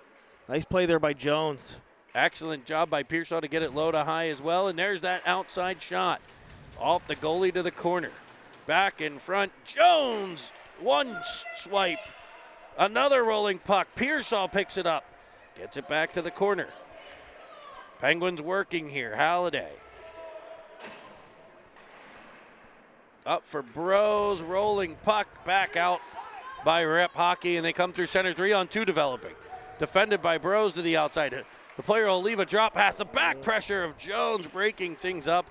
Nice play there by Jones. Excellent job by Pearsall to get it low to high as well, and there's that outside shot. Off the goalie to the corner. Back in front, Jones. One swipe. Another rolling puck. Pearsall picks it up. Gets it back to the corner. Penguins working here. Halliday. Up for Bros, rolling puck, back out by Rep Hockey, and they come through center. 3-on-2 developing. Defended by Bros to the outside. The player will leave a drop pass. The back pressure of Jones breaking things up.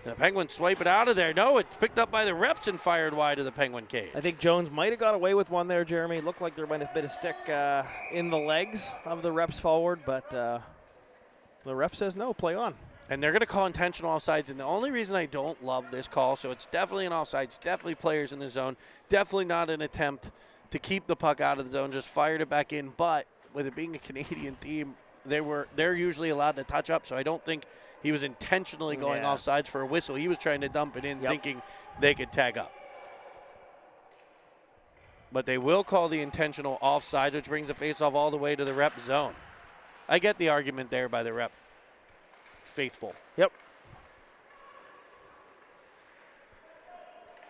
And the Penguins swipe it out of there. No, it's picked up by the Reps and fired wide of the Penguin cage. I think Jones might have got away with one there, Jeremy. It looked like there might have been a stick in the legs of the Reps forward, but the ref says no, play on. And they're going to call intentional offsides. And the only reason I don't love this call, so it's definitely an offsides, definitely players in the zone, definitely not an attempt to keep the puck out of the zone, just fired it back in. But with it being a Canadian team, they're usually allowed to touch up, so I don't think he was intentionally going offsides for a whistle. He was trying to dump it in, thinking they could tag up. But they will call the intentional offsides, which brings the faceoff all the way to the Rep zone. I get the argument there by the Rep faithful. Yep.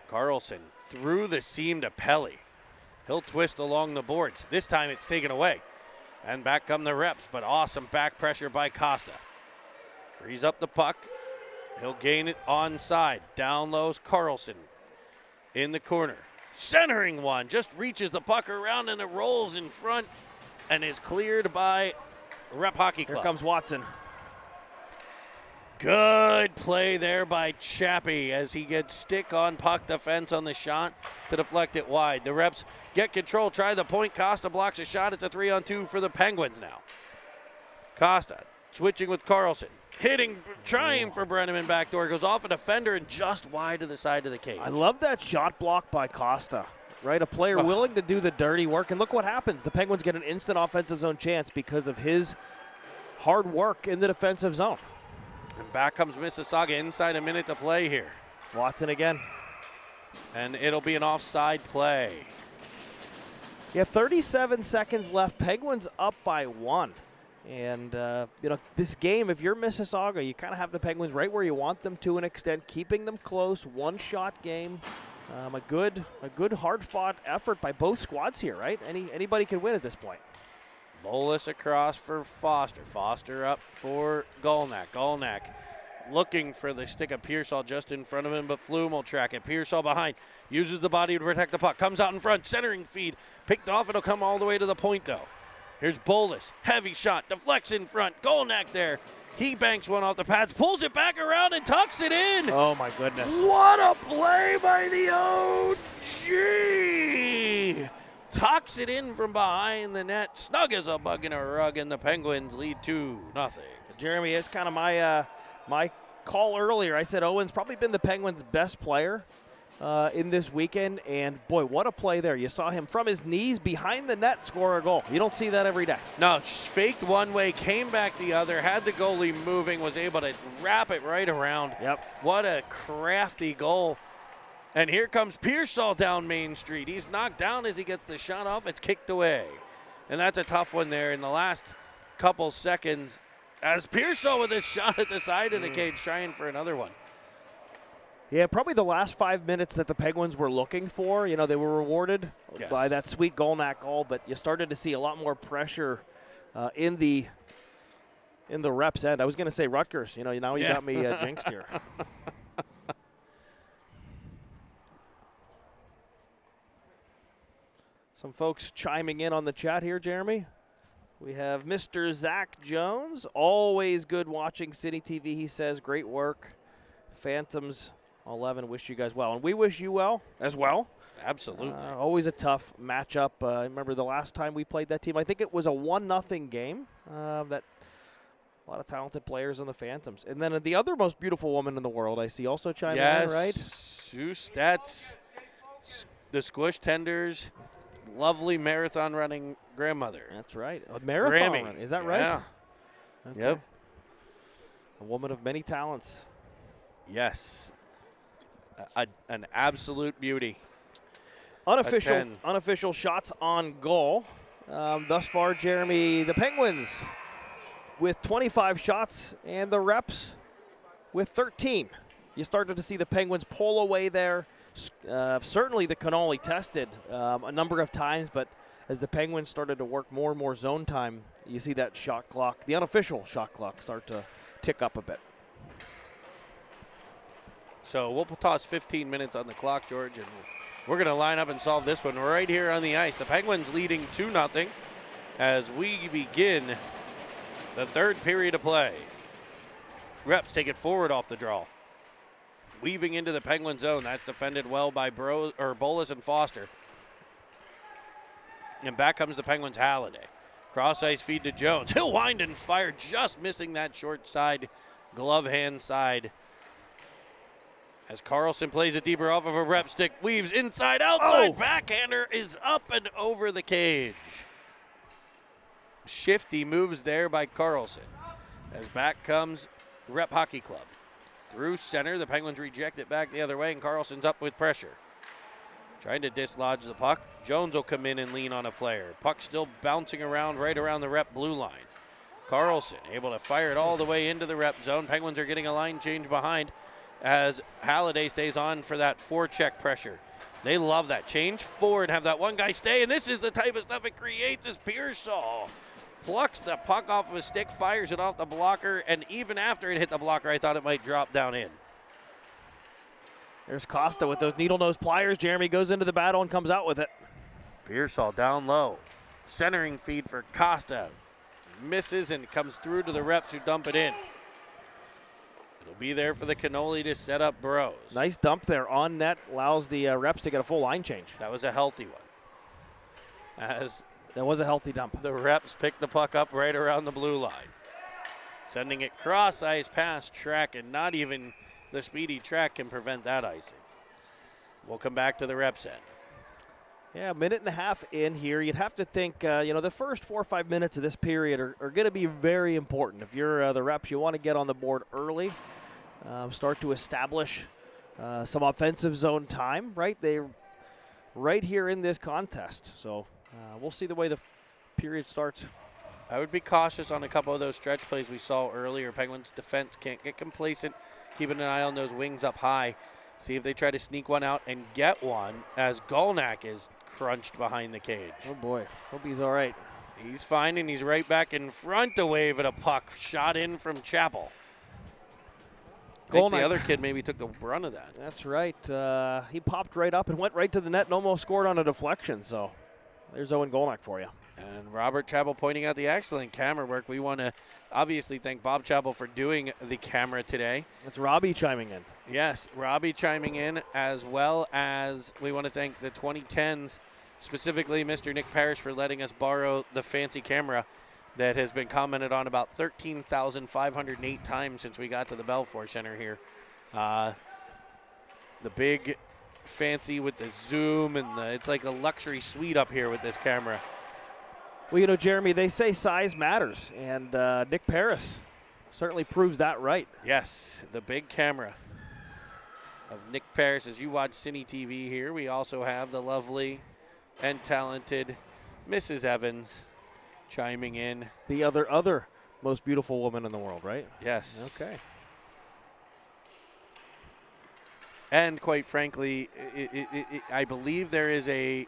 Carlson through the seam to Pelly. He'll twist along the boards. This time it's taken away. And back come the Reps, but awesome back pressure by Costa. Frees up the puck. He'll gain it onside. Down low's Carlson in the corner. Centering one, just reaches the puck around and it rolls in front and is cleared by Rep Hockey Club. Here comes Watson. Good play there by Chappie as he gets stick on puck defense on the shot to deflect it wide. The Reps get control, try the point. Costa blocks a shot. It's a 3-on-2 for the Penguins now. Costa switching with Carlson. Hitting, trying for Brenneman backdoor. Goes off a defender and just wide to the side of the cage. I love that shot block by Costa, right? A player willing to do the dirty work. And look what happens. The Penguins get an instant offensive zone chance because of his hard work in the defensive zone. And back comes Mississauga inside a minute to play here. Watson again. And it'll be an offside play. Yeah, 37 seconds left. Penguins up by 1. And, this game, if you're Mississauga, you kind of have the Penguins right where you want them to an extent, keeping them close, one-shot game. A good hard-fought effort by both squads here, right? Anybody can win at this point. Bolus across for Foster. Foster up for Golnack. Golnack looking for the stick of Pearsall just in front of him, but Flume will track it. Pearsall behind. Uses the body to protect the puck. Comes out in front. Centering feed. Picked off. It'll come all the way to the point, though. Here's Bolus. Heavy shot. Deflects in front. Golnack there. He banks one off the pads. Pulls it back around and tucks it in. Oh, my goodness. What a play by the OG. Tucks it in from behind the net. Snug as a bug in a rug, and the Penguins lead 2-0. Jeremy, it's kind of my call earlier. I said Owen's probably been the Penguins' best player in this weekend, and boy, what a play there. You saw him from his knees behind the net score a goal. You don't see that every day. No, just faked one way, came back the other, had the goalie moving, was able to wrap it right around. Yep. What a crafty goal. And here comes Pearsall down Main Street. He's knocked down as he gets the shot off. It's kicked away. And that's a tough one there in the last couple seconds as Pearsall with a shot at the side of the cage trying for another one. Yeah, probably the last 5 minutes that the Penguins were looking for. They were rewarded by that sweet Golnack goal, but you started to see a lot more pressure in the Reps end. I was going to say Rutgers. Now you got me jinxed here. Some folks chiming in on the chat here, Jeremy. We have Mr. Zach Jones. Always good watching City TV, he says. Great work. Phantoms 11, wish you guys well. And we wish you well as well. Absolutely. Always a tough matchup. I remember the last time we played that team, I think it was a 1-0 game. That a lot of talented players on the Phantoms. And then the other most beautiful woman in the world, I see, also chiming in, right? Sue Stats, the Squish Tenders. Lovely marathon running grandmother. That's right. A marathon Grammy. run. Is that right? Yeah. Okay. Yep. A woman of many talents. Yes. An absolute beauty. Unofficial shots on goal. Thus far, Jeremy, the Penguins with 25 shots and the Reps with 13. You started to see the Penguins pull away there. Certainly the Connolly tested a number of times, but as the Penguins started to work more and more zone time, you see that shot clock, the unofficial shot clock, start to tick up a bit. So we'll toss 15 minutes on the clock, George, and we're going to line up and solve this one right here on the ice. The Penguins leading 2-0 as we begin the third period of play. Reps take it forward off the draw. Weaving into the Penguin zone. That's defended well by Bolus and Foster. And back comes the Penguins' Halliday. Cross-ice feed to Jones. He'll wind and fire, just missing that short side, glove hand side. As Carlson plays it deeper off of a rep stick, weaves inside, outside, backhander is up and over the cage. Shifty moves there by Carlson. As back comes Rep Hockey Club. Through center, the Penguins reject it back the other way, and Carlson's up with pressure. Trying to dislodge the puck. Jones will come in and lean on a player. Puck still bouncing around right around the Rep blue line. Carlson able to fire it all the way into the Rep zone. Penguins are getting a line change behind as Halliday stays on for that forecheck pressure. They love that. Change forward, have that one guy stay, and this is the type of stuff it creates as Pearsall plucks the puck off of his stick, fires it off the blocker, and even after it hit the blocker, I thought it might drop down in. There's Costa with those needle-nose pliers. Jeremy goes into the battle and comes out with it. Pearsall down low. Centering feed for Costa. Misses and comes through to the Reps who dump it in. It'll be there for the Cannoli to set up Bros. Nice dump there on net. Allows the Reps to get a full line change. That was a healthy one. As that was a healthy dump. The Reps pick the puck up right around the blue line. Sending it cross ice past Track, and not even the speedy Track can prevent that icing. We'll come back to the Reps end. Yeah, a minute and a half in here. You'd have to think, the first 4 or 5 minutes of this period are going to be very important. If you're the Reps, you want to get on the board early, start to establish some offensive zone time, right? They're right here in this contest. So we'll see the way the period starts. I would be cautious on a couple of those stretch plays we saw earlier. Penguins defense can't get complacent, keeping an eye on those wings up high. See if they try to sneak one out and get one as Golnak is crunched behind the cage. Oh boy, hope he's all right. He's fine, and he's right back in front to wave at a puck shot in from Chappell. I think the other kid maybe took the brunt of that. That's right. He popped right up and went right to the net and almost scored on a deflection. So there's Owen Golnak for you. And Robert Chappell pointing out the excellent camera work. We want to obviously thank Bob Chappell for doing the camera today. That's Robbie chiming in. Yes, Robbie chiming in, as well as we want to thank the 2010s, specifically Mr. Nick Parrish, for letting us borrow the fancy camera that has been commented on about 13,508 times since we got to the Belfour Center here. The big fancy with the zoom, and it's like a luxury suite up here with this camera. Well, Jeremy, they say size matters, and Nick Paris certainly proves that right. Yes, the big camera of Nick Paris. As you watch Cine TV here, we also have the lovely and talented Mrs. Evans chiming in. The other most beautiful woman in the world, right? Yes. Okay. And quite frankly, I believe there is a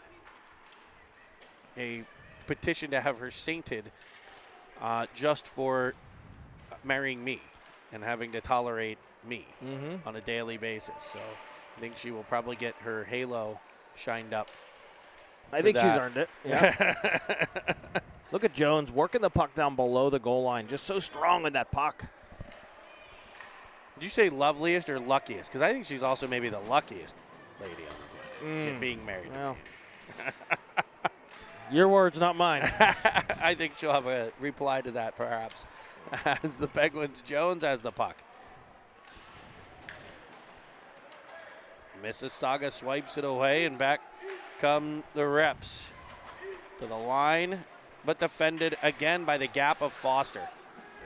petition to have her sainted just for marrying me and having to tolerate me on a daily basis. So I think she will probably get her halo shined up. I think she's earned it. Yeah. Look at Jones working the puck down below the goal line. Just so strong in that puck. Did you say loveliest or luckiest? Because I think she's also maybe the luckiest lady on the planet being married to me. Your words, not mine. I think she'll have a reply to that, perhaps, as the Penguins. Jones has the puck. Mississauga swipes it away, and back come the Reps to the line, but defended again by the gap of Foster.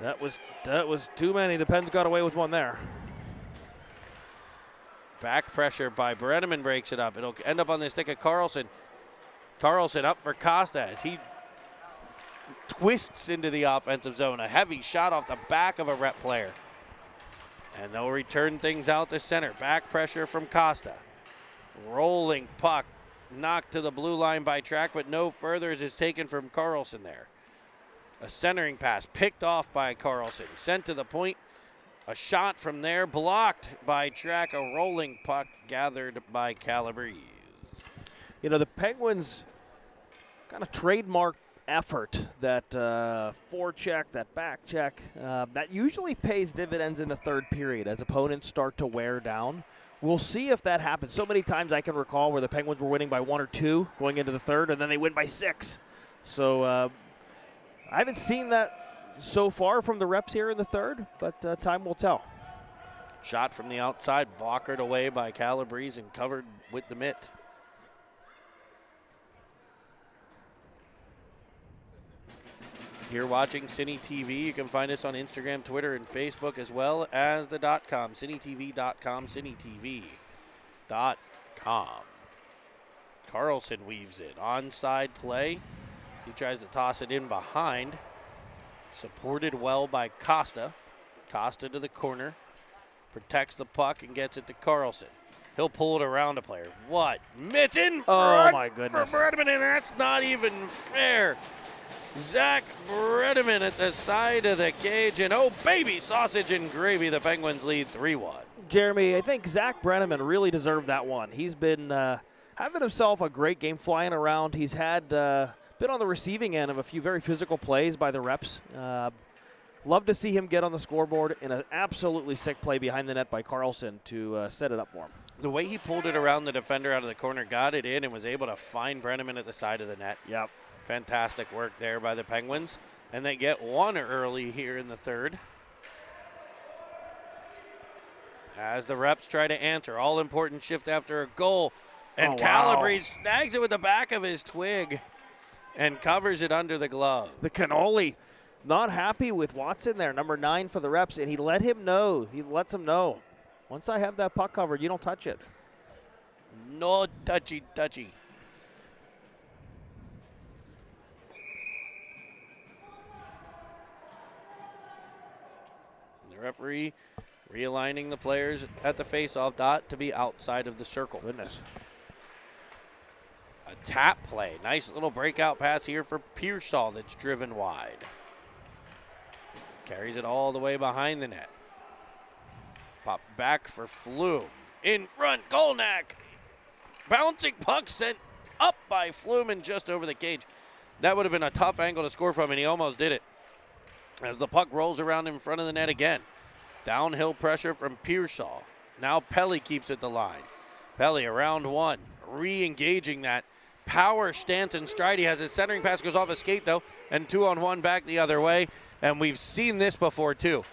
That was too many. The Pens got away with one there. Back pressure by Brenneman breaks it up. It'll end up on the stick of Carlson. Carlson up for Costa as he twists into the offensive zone. A heavy shot off the back of a Rep player. And they'll return things out to center. Back pressure from Costa. Rolling puck knocked to the blue line by Track, but no further as is taken from Carlson there. A centering pass picked off by Carlson. Sent to the point. A shot from there blocked by Track. A rolling puck gathered by Calabrese. You know, the Penguins kind of trademark effort, that forecheck, that back check, that usually pays dividends in the third period as opponents start to wear down. We'll see if that happens. So many times I can recall where the Penguins were winning by 1 or 2 going into the third, and then they win by 6. So I haven't seen that so far from the reps here in the third, but time will tell. Shot from the outside, blockered away by Calabrese and covered with the mitt. You're watching Cine TV. You can find us on Instagram, Twitter, and Facebook, as well as the .com, cinetv.com, cinetv.com. Carlson weaves it. Onside play. He tries to toss it in behind. Supported well by Costa. Costa to the corner. Protects the puck and gets it to Carlson. He'll pull it around a player. What? Mitts in front my goodness. for Bredeman, and that's not even fair. Zach Bredeman at the side of the cage, and oh, baby, sausage and gravy. The Penguins lead 3-1. Jeremy, I think Zach Bredeman really deserved that one. He's been having himself a great game flying around. He's had been on the receiving end of a few very physical plays by the reps. Love to see him get on the scoreboard in an absolutely sick play behind the net by Carlson to set it up for him. The way he pulled it around the defender out of the corner, got it in, and was able to find Bredeman at the side of the net. Yep. Fantastic work there by the Penguins. And they get one early here in the third. As the reps try to answer. All-important shift after a goal. And Calabrese snags it with the back of his twig and covers it under the glove. The cannoli not happy with Watson there, number 9 for the reps, and he let him know. He lets him know. Once I have that puck covered, you don't touch it. No touchy. Referee realigning the players at the faceoff dot to be outside of the circle. Goodness. A tap play. Nice little breakout pass here for Pearsall that's driven wide. Carries it all the way behind the net. Pop back for Flume. In front, Golnack. Bouncing puck sent up by Flume and just over the cage. That would have been a tough angle to score from, and he almost did it. As the puck rolls around in front of the net again. Downhill pressure from Pearsall. Now Pelly keeps it the line. Pelly around one, re-engaging that power stance and stride. He has his centering pass, goes off his skate though, and 2-on-1 back the other way. And we've seen this before too.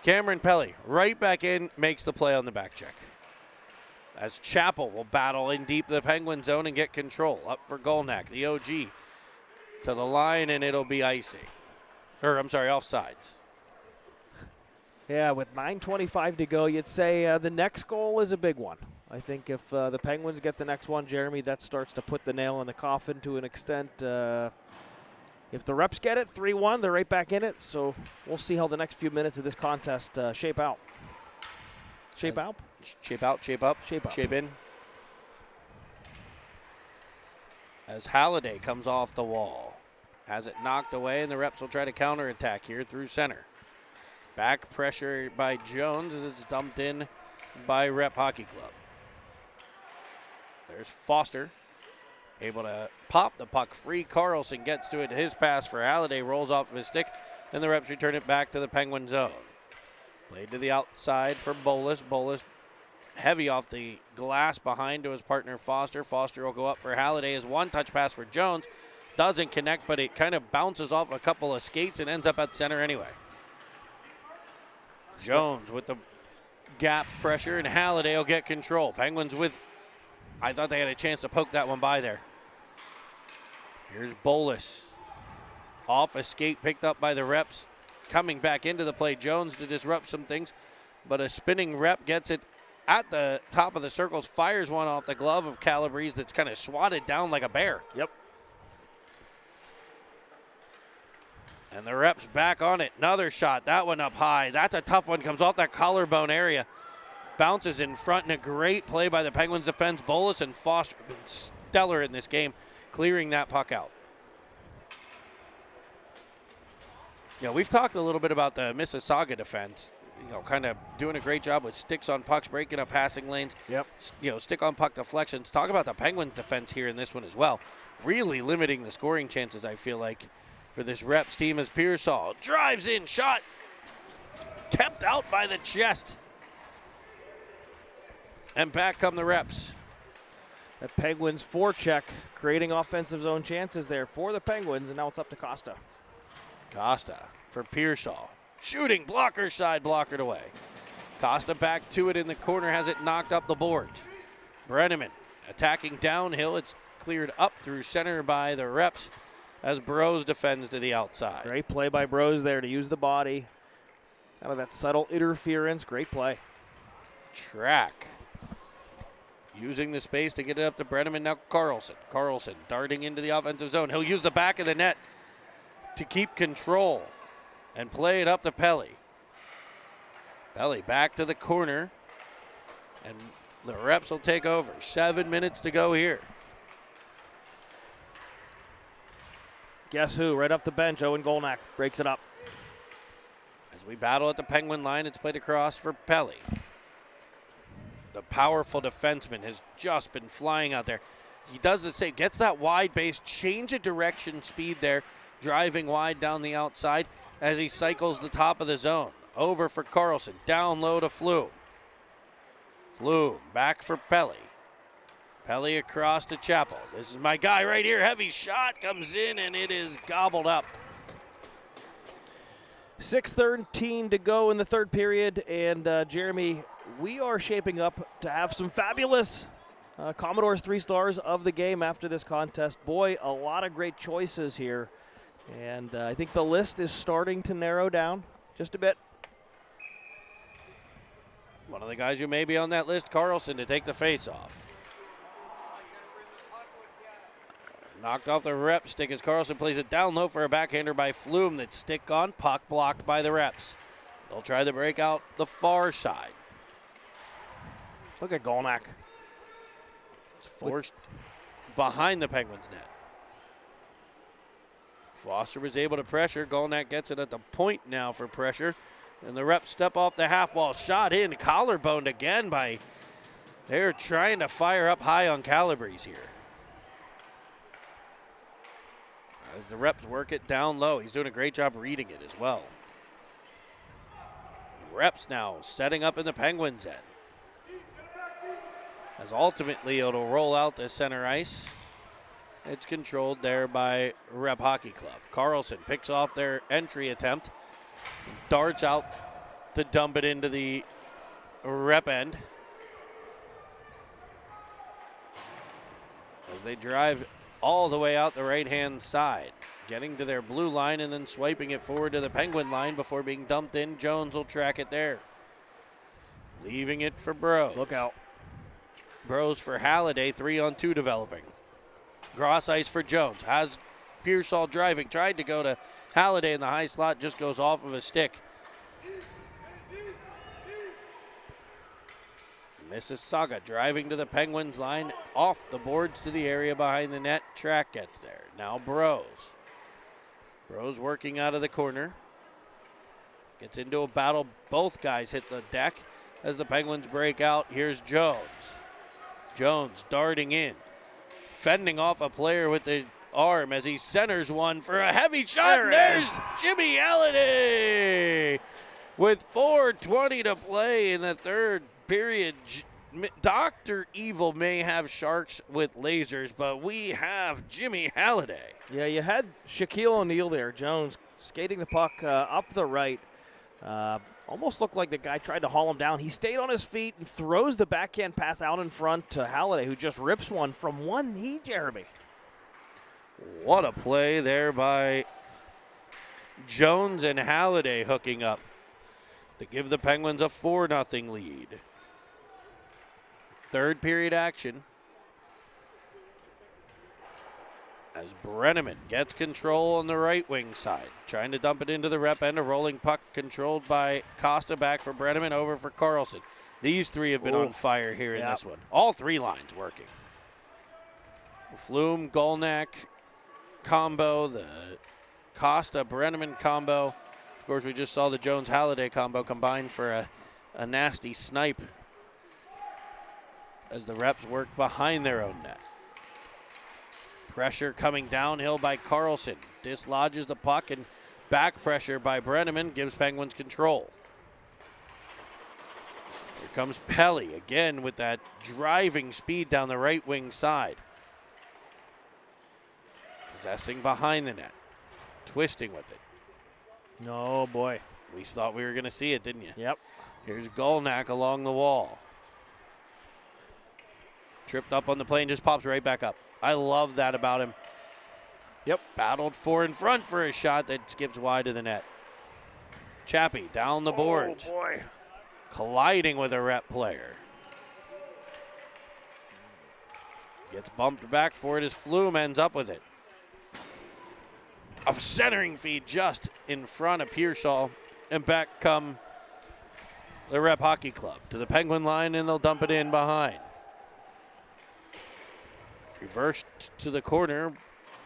Cameron Pelly right back in, makes the play on the back check. As Chappell will battle in deep the Penguin zone and get control. Up for Golnack, the OG to the line, and it'll be icing. Offsides. Yeah, with 9:25 to go, you'd say the next goal is a big one. I think if the Penguins get the next one, Jeremy, that starts to put the nail in the coffin to an extent. If the reps get it, 3-1, they're right back in it. So we'll see how the next few minutes of this contest shape out. Shape out? Shape out, shape up, shape up. Shape in. As Halliday comes off the wall. Has it knocked away, and the reps will try to counterattack here through center. Back pressure by Jones as it's dumped in by Rep Hockey Club. There's Foster, able to pop the puck free. Carlson gets to it. His pass for Halliday rolls off of his stick, and the reps return it back to the Penguin zone. Played to the outside for Bolus. Bolus heavy off the glass behind to his partner Foster. Foster will go up for Halliday. His one-touch pass for Jones. Doesn't connect, but it kind of bounces off a couple of skates and ends up at center anyway. Jones with the gap pressure, and Halliday will get control. Penguins with, I thought they had a chance to poke that one by there. Here's Bolus. Off a skate picked up by the reps. Coming back into the play, Jones to disrupt some things, but a spinning rep gets it at the top of the circles, fires one off the glove of Calabrese that's kind of swatted down like a bear. Yep. And the reps back on it. Another shot. That one up high. That's a tough one. Comes off that collarbone area. Bounces in front, and a great play by the Penguins defense. Bolus and Foster have been stellar in this game, clearing that puck out. We've talked a little bit about the Mississauga defense, kind of doing a great job with sticks on pucks, breaking up passing lanes. Yep. Stick on puck deflections. Talk about the Penguins defense here in this one as well. Really limiting the scoring chances, I feel like, for this Reps team as Pearsall drives in, shot, kept out by the chest. And back come the Reps. The Penguins forecheck, creating offensive zone chances there for the Penguins, and now it's up to Costa. Costa for Pearsall. Shooting, blocker side, blockered away. Costa back to it in the corner, has it knocked up the boards. Brenneman attacking downhill. It's cleared up through center by the Reps as Bros defends to the outside. Great play by Bros there to use the body. Out of that subtle interference, great play. Track. Using the space to get it up to Brenneman, now Carlson. Carlson darting into the offensive zone. He'll use the back of the net to keep control and play it up to Pelly. Pelly back to the corner, and the Reps will take over. 7 minutes to go here. Guess who? Right off the bench, Owen Golnack breaks it up. As we battle at the Penguin line, it's played across for Pelly. The powerful defenseman has just been flying out there. He does the same, gets that wide base, change of direction speed there, driving wide down the outside as he cycles the top of the zone. Over for Carlson, down low to Flume. Flume back for Pelly. Pelly across to Chappell. This is my guy right here. Heavy shot comes in, and it is gobbled up. 6:13 to go in the third period, and Jeremy, we are shaping up to have some fabulous Commodores 3 stars of the game after this contest. Boy, a lot of great choices here, and I think the list is starting to narrow down just a bit. One of the guys who may be on that list, Carlson, to take the face-off. Knocked off the Rep stick as Carlson plays it down low for a backhander by Flume. That stick on puck blocked by the Reps. They'll try to break out the far side. Look at Golnack. It's forced behind the Penguins net. Foster was able to pressure. Golnack gets it at the point now for pressure. And the Reps step off the half wall. Shot in, collarboned again by, they're trying to fire up high on Calabrese here. As the Reps work it down low. He's doing a great job reading it as well. Reps now setting up in the Penguins' end. As ultimately it'll roll out to center ice. It's controlled there by Rep Hockey Club. Carlson picks off their entry attempt. Darts out to dump it into the Rep end. As they drive all the way out the right-hand side, getting to their blue line and then swiping it forward to the Penguin line before being dumped in. Jones will track it there. Leaving it for Bros. Look out. Bros for Halliday, 3-on-2 developing. Cross ice for Jones. Has Pearsall driving. Tried to go to Halliday in the high slot. Just goes off of a stick. Mississauga driving to the Penguins line. Off the boards to the area behind the net. Track gets there. Now Bros. Bros working out of the corner. Gets into a battle. Both guys hit the deck as the Penguins break out. Here's Jones. Jones darting in. Fending off a player with the arm as he centers one for a heavy shot. There's Jimmy Halliday with 4:20 to play in the third period. Dr. Evil may have sharks with lasers, but we have Jimmy Halliday. Yeah, you had Shaquille O'Neal there. Jones skating the puck up the right. Almost looked like the guy tried to haul him down. He stayed on his feet and throws the backhand pass out in front to Halliday, who just rips one from one knee, Jeremy. What a play there by Jones and Halliday hooking up to give the Penguins a 4-0 lead. Third period action as Brenneman gets control on the right wing side. Trying to dump it into the Rep end. A rolling puck controlled by Costa. Back for Brenneman. Over for Carlson. These three have been on fire here in this one. All three lines working. Flume, Golnack combo. The Costa-Brenneman combo course, we just saw the Jones-Halliday combo combine for a nasty snipe as the Reps work behind their own net. Pressure coming downhill by Carlson. Dislodges the puck, and back pressure by Brenneman gives Penguins control. Here comes Pelly again with that driving speed down the right wing side. Possessing behind the net. Twisting with it. Oh, boy. We thought we were going to see it, didn't you? Yep. Here's Golnack along the wall. Tripped up on the play and just pops right back up. I love that about him. Yep. Battled for in front for a shot that skips wide of the net. Chappie down the boards. Oh, boy. Colliding with a Rep player. Gets bumped back for it as Flume ends up with it. A centering feed just in front of Pearsall. And back come the Rep Hockey Club to the Penguin line, and they'll dump it in behind. Reversed to the corner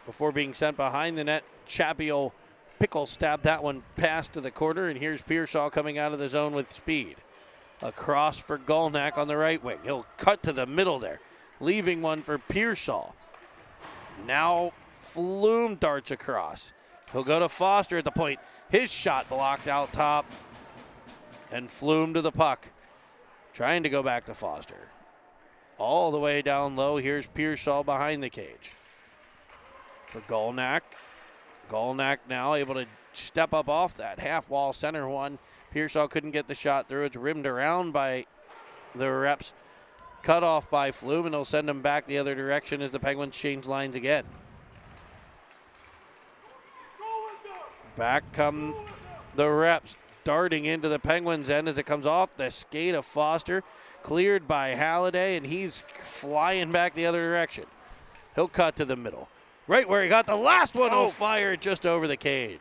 before being sent behind the net. Chappie will pickle stab that one past to the corner, and here's Pearsall coming out of the zone with speed. Across for Golnack on the right wing. He'll cut to the middle there, leaving one for Pearsall. Now Flume darts across. He'll go to Foster at the point. His shot blocked out top. And Flume to the puck. Trying to go back to Foster. All the way down low. Here's Pearsall behind the cage. For Golnack. Golnack now able to step up off that half wall center one. Pearsall couldn't get the shot through. It's rimmed around by the Reps. Cut off by Flume, and they'll send him back the other direction as the Penguins change lines again. Back come the Reps, darting into the Penguins' end as it comes off the skate of Foster. Cleared by Halliday, and he's flying back the other direction. He'll cut to the middle. Right where he got the last one. He'll fire it just over the cage.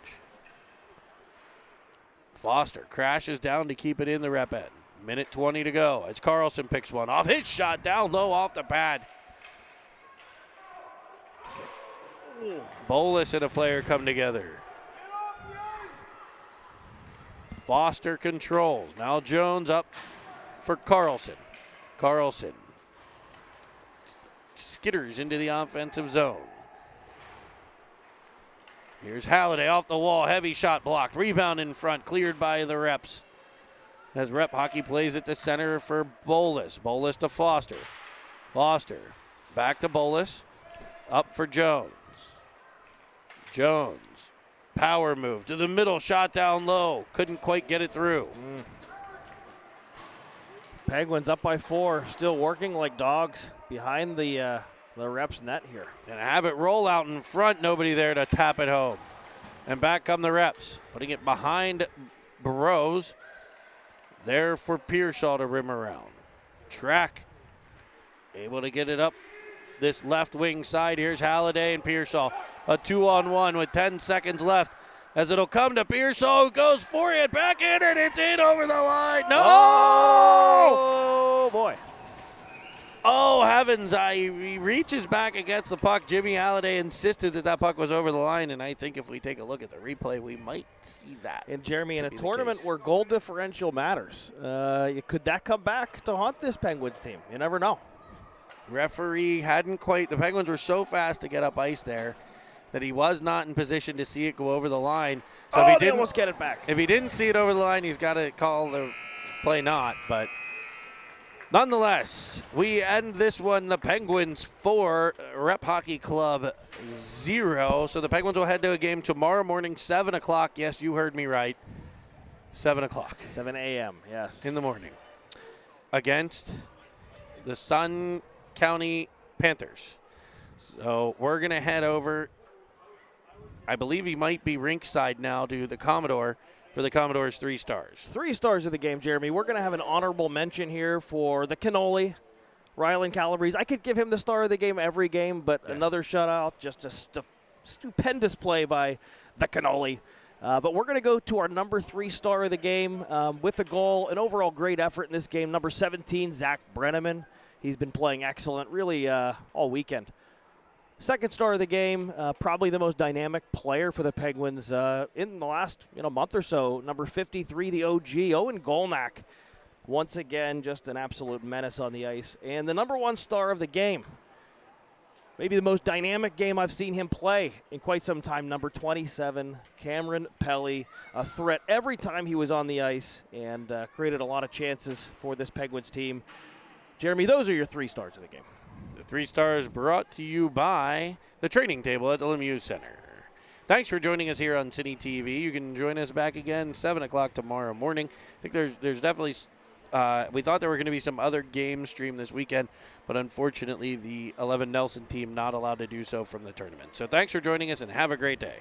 Foster crashes down to keep it in the Rep end. Minute 20 to go as Carlson picks one off. His shot down low off the pad. Bolus and a player come together. Foster controls. Now Jones up for Carlson. Carlson skitters into the offensive zone. Here's Halliday off the wall. Heavy shot blocked. Rebound in front. Cleared by the Reps. As Rep Hockey plays it to center for Bolus. Bolus to Foster. Foster back to Bolus. Up for Jones. Jones. Power move to the middle. Shot down low. Couldn't quite get it through. Penguins up by 4. Still working like dogs behind the Reps net here. And have it roll out in front. Nobody there to tap it home. And back come the Reps. Putting it behind Burrows. There for Pearsall to rim around. Track. Able to get it up this left wing side. Here's Halliday and Pearsall. A 2-on-1 with 10 seconds left. As it'll come to Pearsall, who goes for it. Back in, and it's in over the line. No! Oh, boy. Oh, heavens. He reaches back against the puck. Jimmy Halliday insisted that puck was over the line, and I think if we take a look at the replay, we might see that. And, Jeremy, in a tournament where goal differential matters, could that come back to haunt this Penguins team? You never know. Referee hadn't quite – the Penguins were so fast to get up ice there that he was not in position to see it go over the line. So if he didn't almost get it back. If he didn't see it over the line, he's got to call the play not, but – nonetheless, we end this one, the Penguins 4, Rep Hockey Club 0. So the Penguins will head to a game tomorrow morning, 7 o'clock. Yes, you heard me right. 7 o'clock. 7 a.m., yes. In the morning. Against the Sun County Panthers. So we're going to head over. I believe he might be rinkside now to the Commodore for the Commodores 3 stars. 3 stars of the game, Jeremy. We're going to have an honorable mention here for the Cannoli, Rylan Calabrese. I could give him the star of the game every game, but another shutout, just a stupendous play by the Cannoli. But we're going to go to our number 3 star of the game with a goal, an overall great effort in this game. Number 17, Zach Brenneman. He's been playing excellent really all weekend. Second star of the game, probably the most dynamic player for the Penguins in the last month or so. Number 53, the OG, Owen Golnack. Once again, just an absolute menace on the ice. And the number 1 star of the game, maybe the most dynamic game I've seen him play in quite some time, number 27, Cameron Pelly, a threat every time he was on the ice and created a lot of chances for this Penguins team. Jeremy, those are your 3 stars of the game. The 3 stars brought to you by the training table at the Lemieux Center. Thanks for joining us here on City TV. You can join us back again 7 o'clock tomorrow morning. I think there's definitely we thought there were going to be some other games streamed this weekend, but unfortunately the 11 Nelson team not allowed to do so from the tournament. So thanks for joining us and have a great day.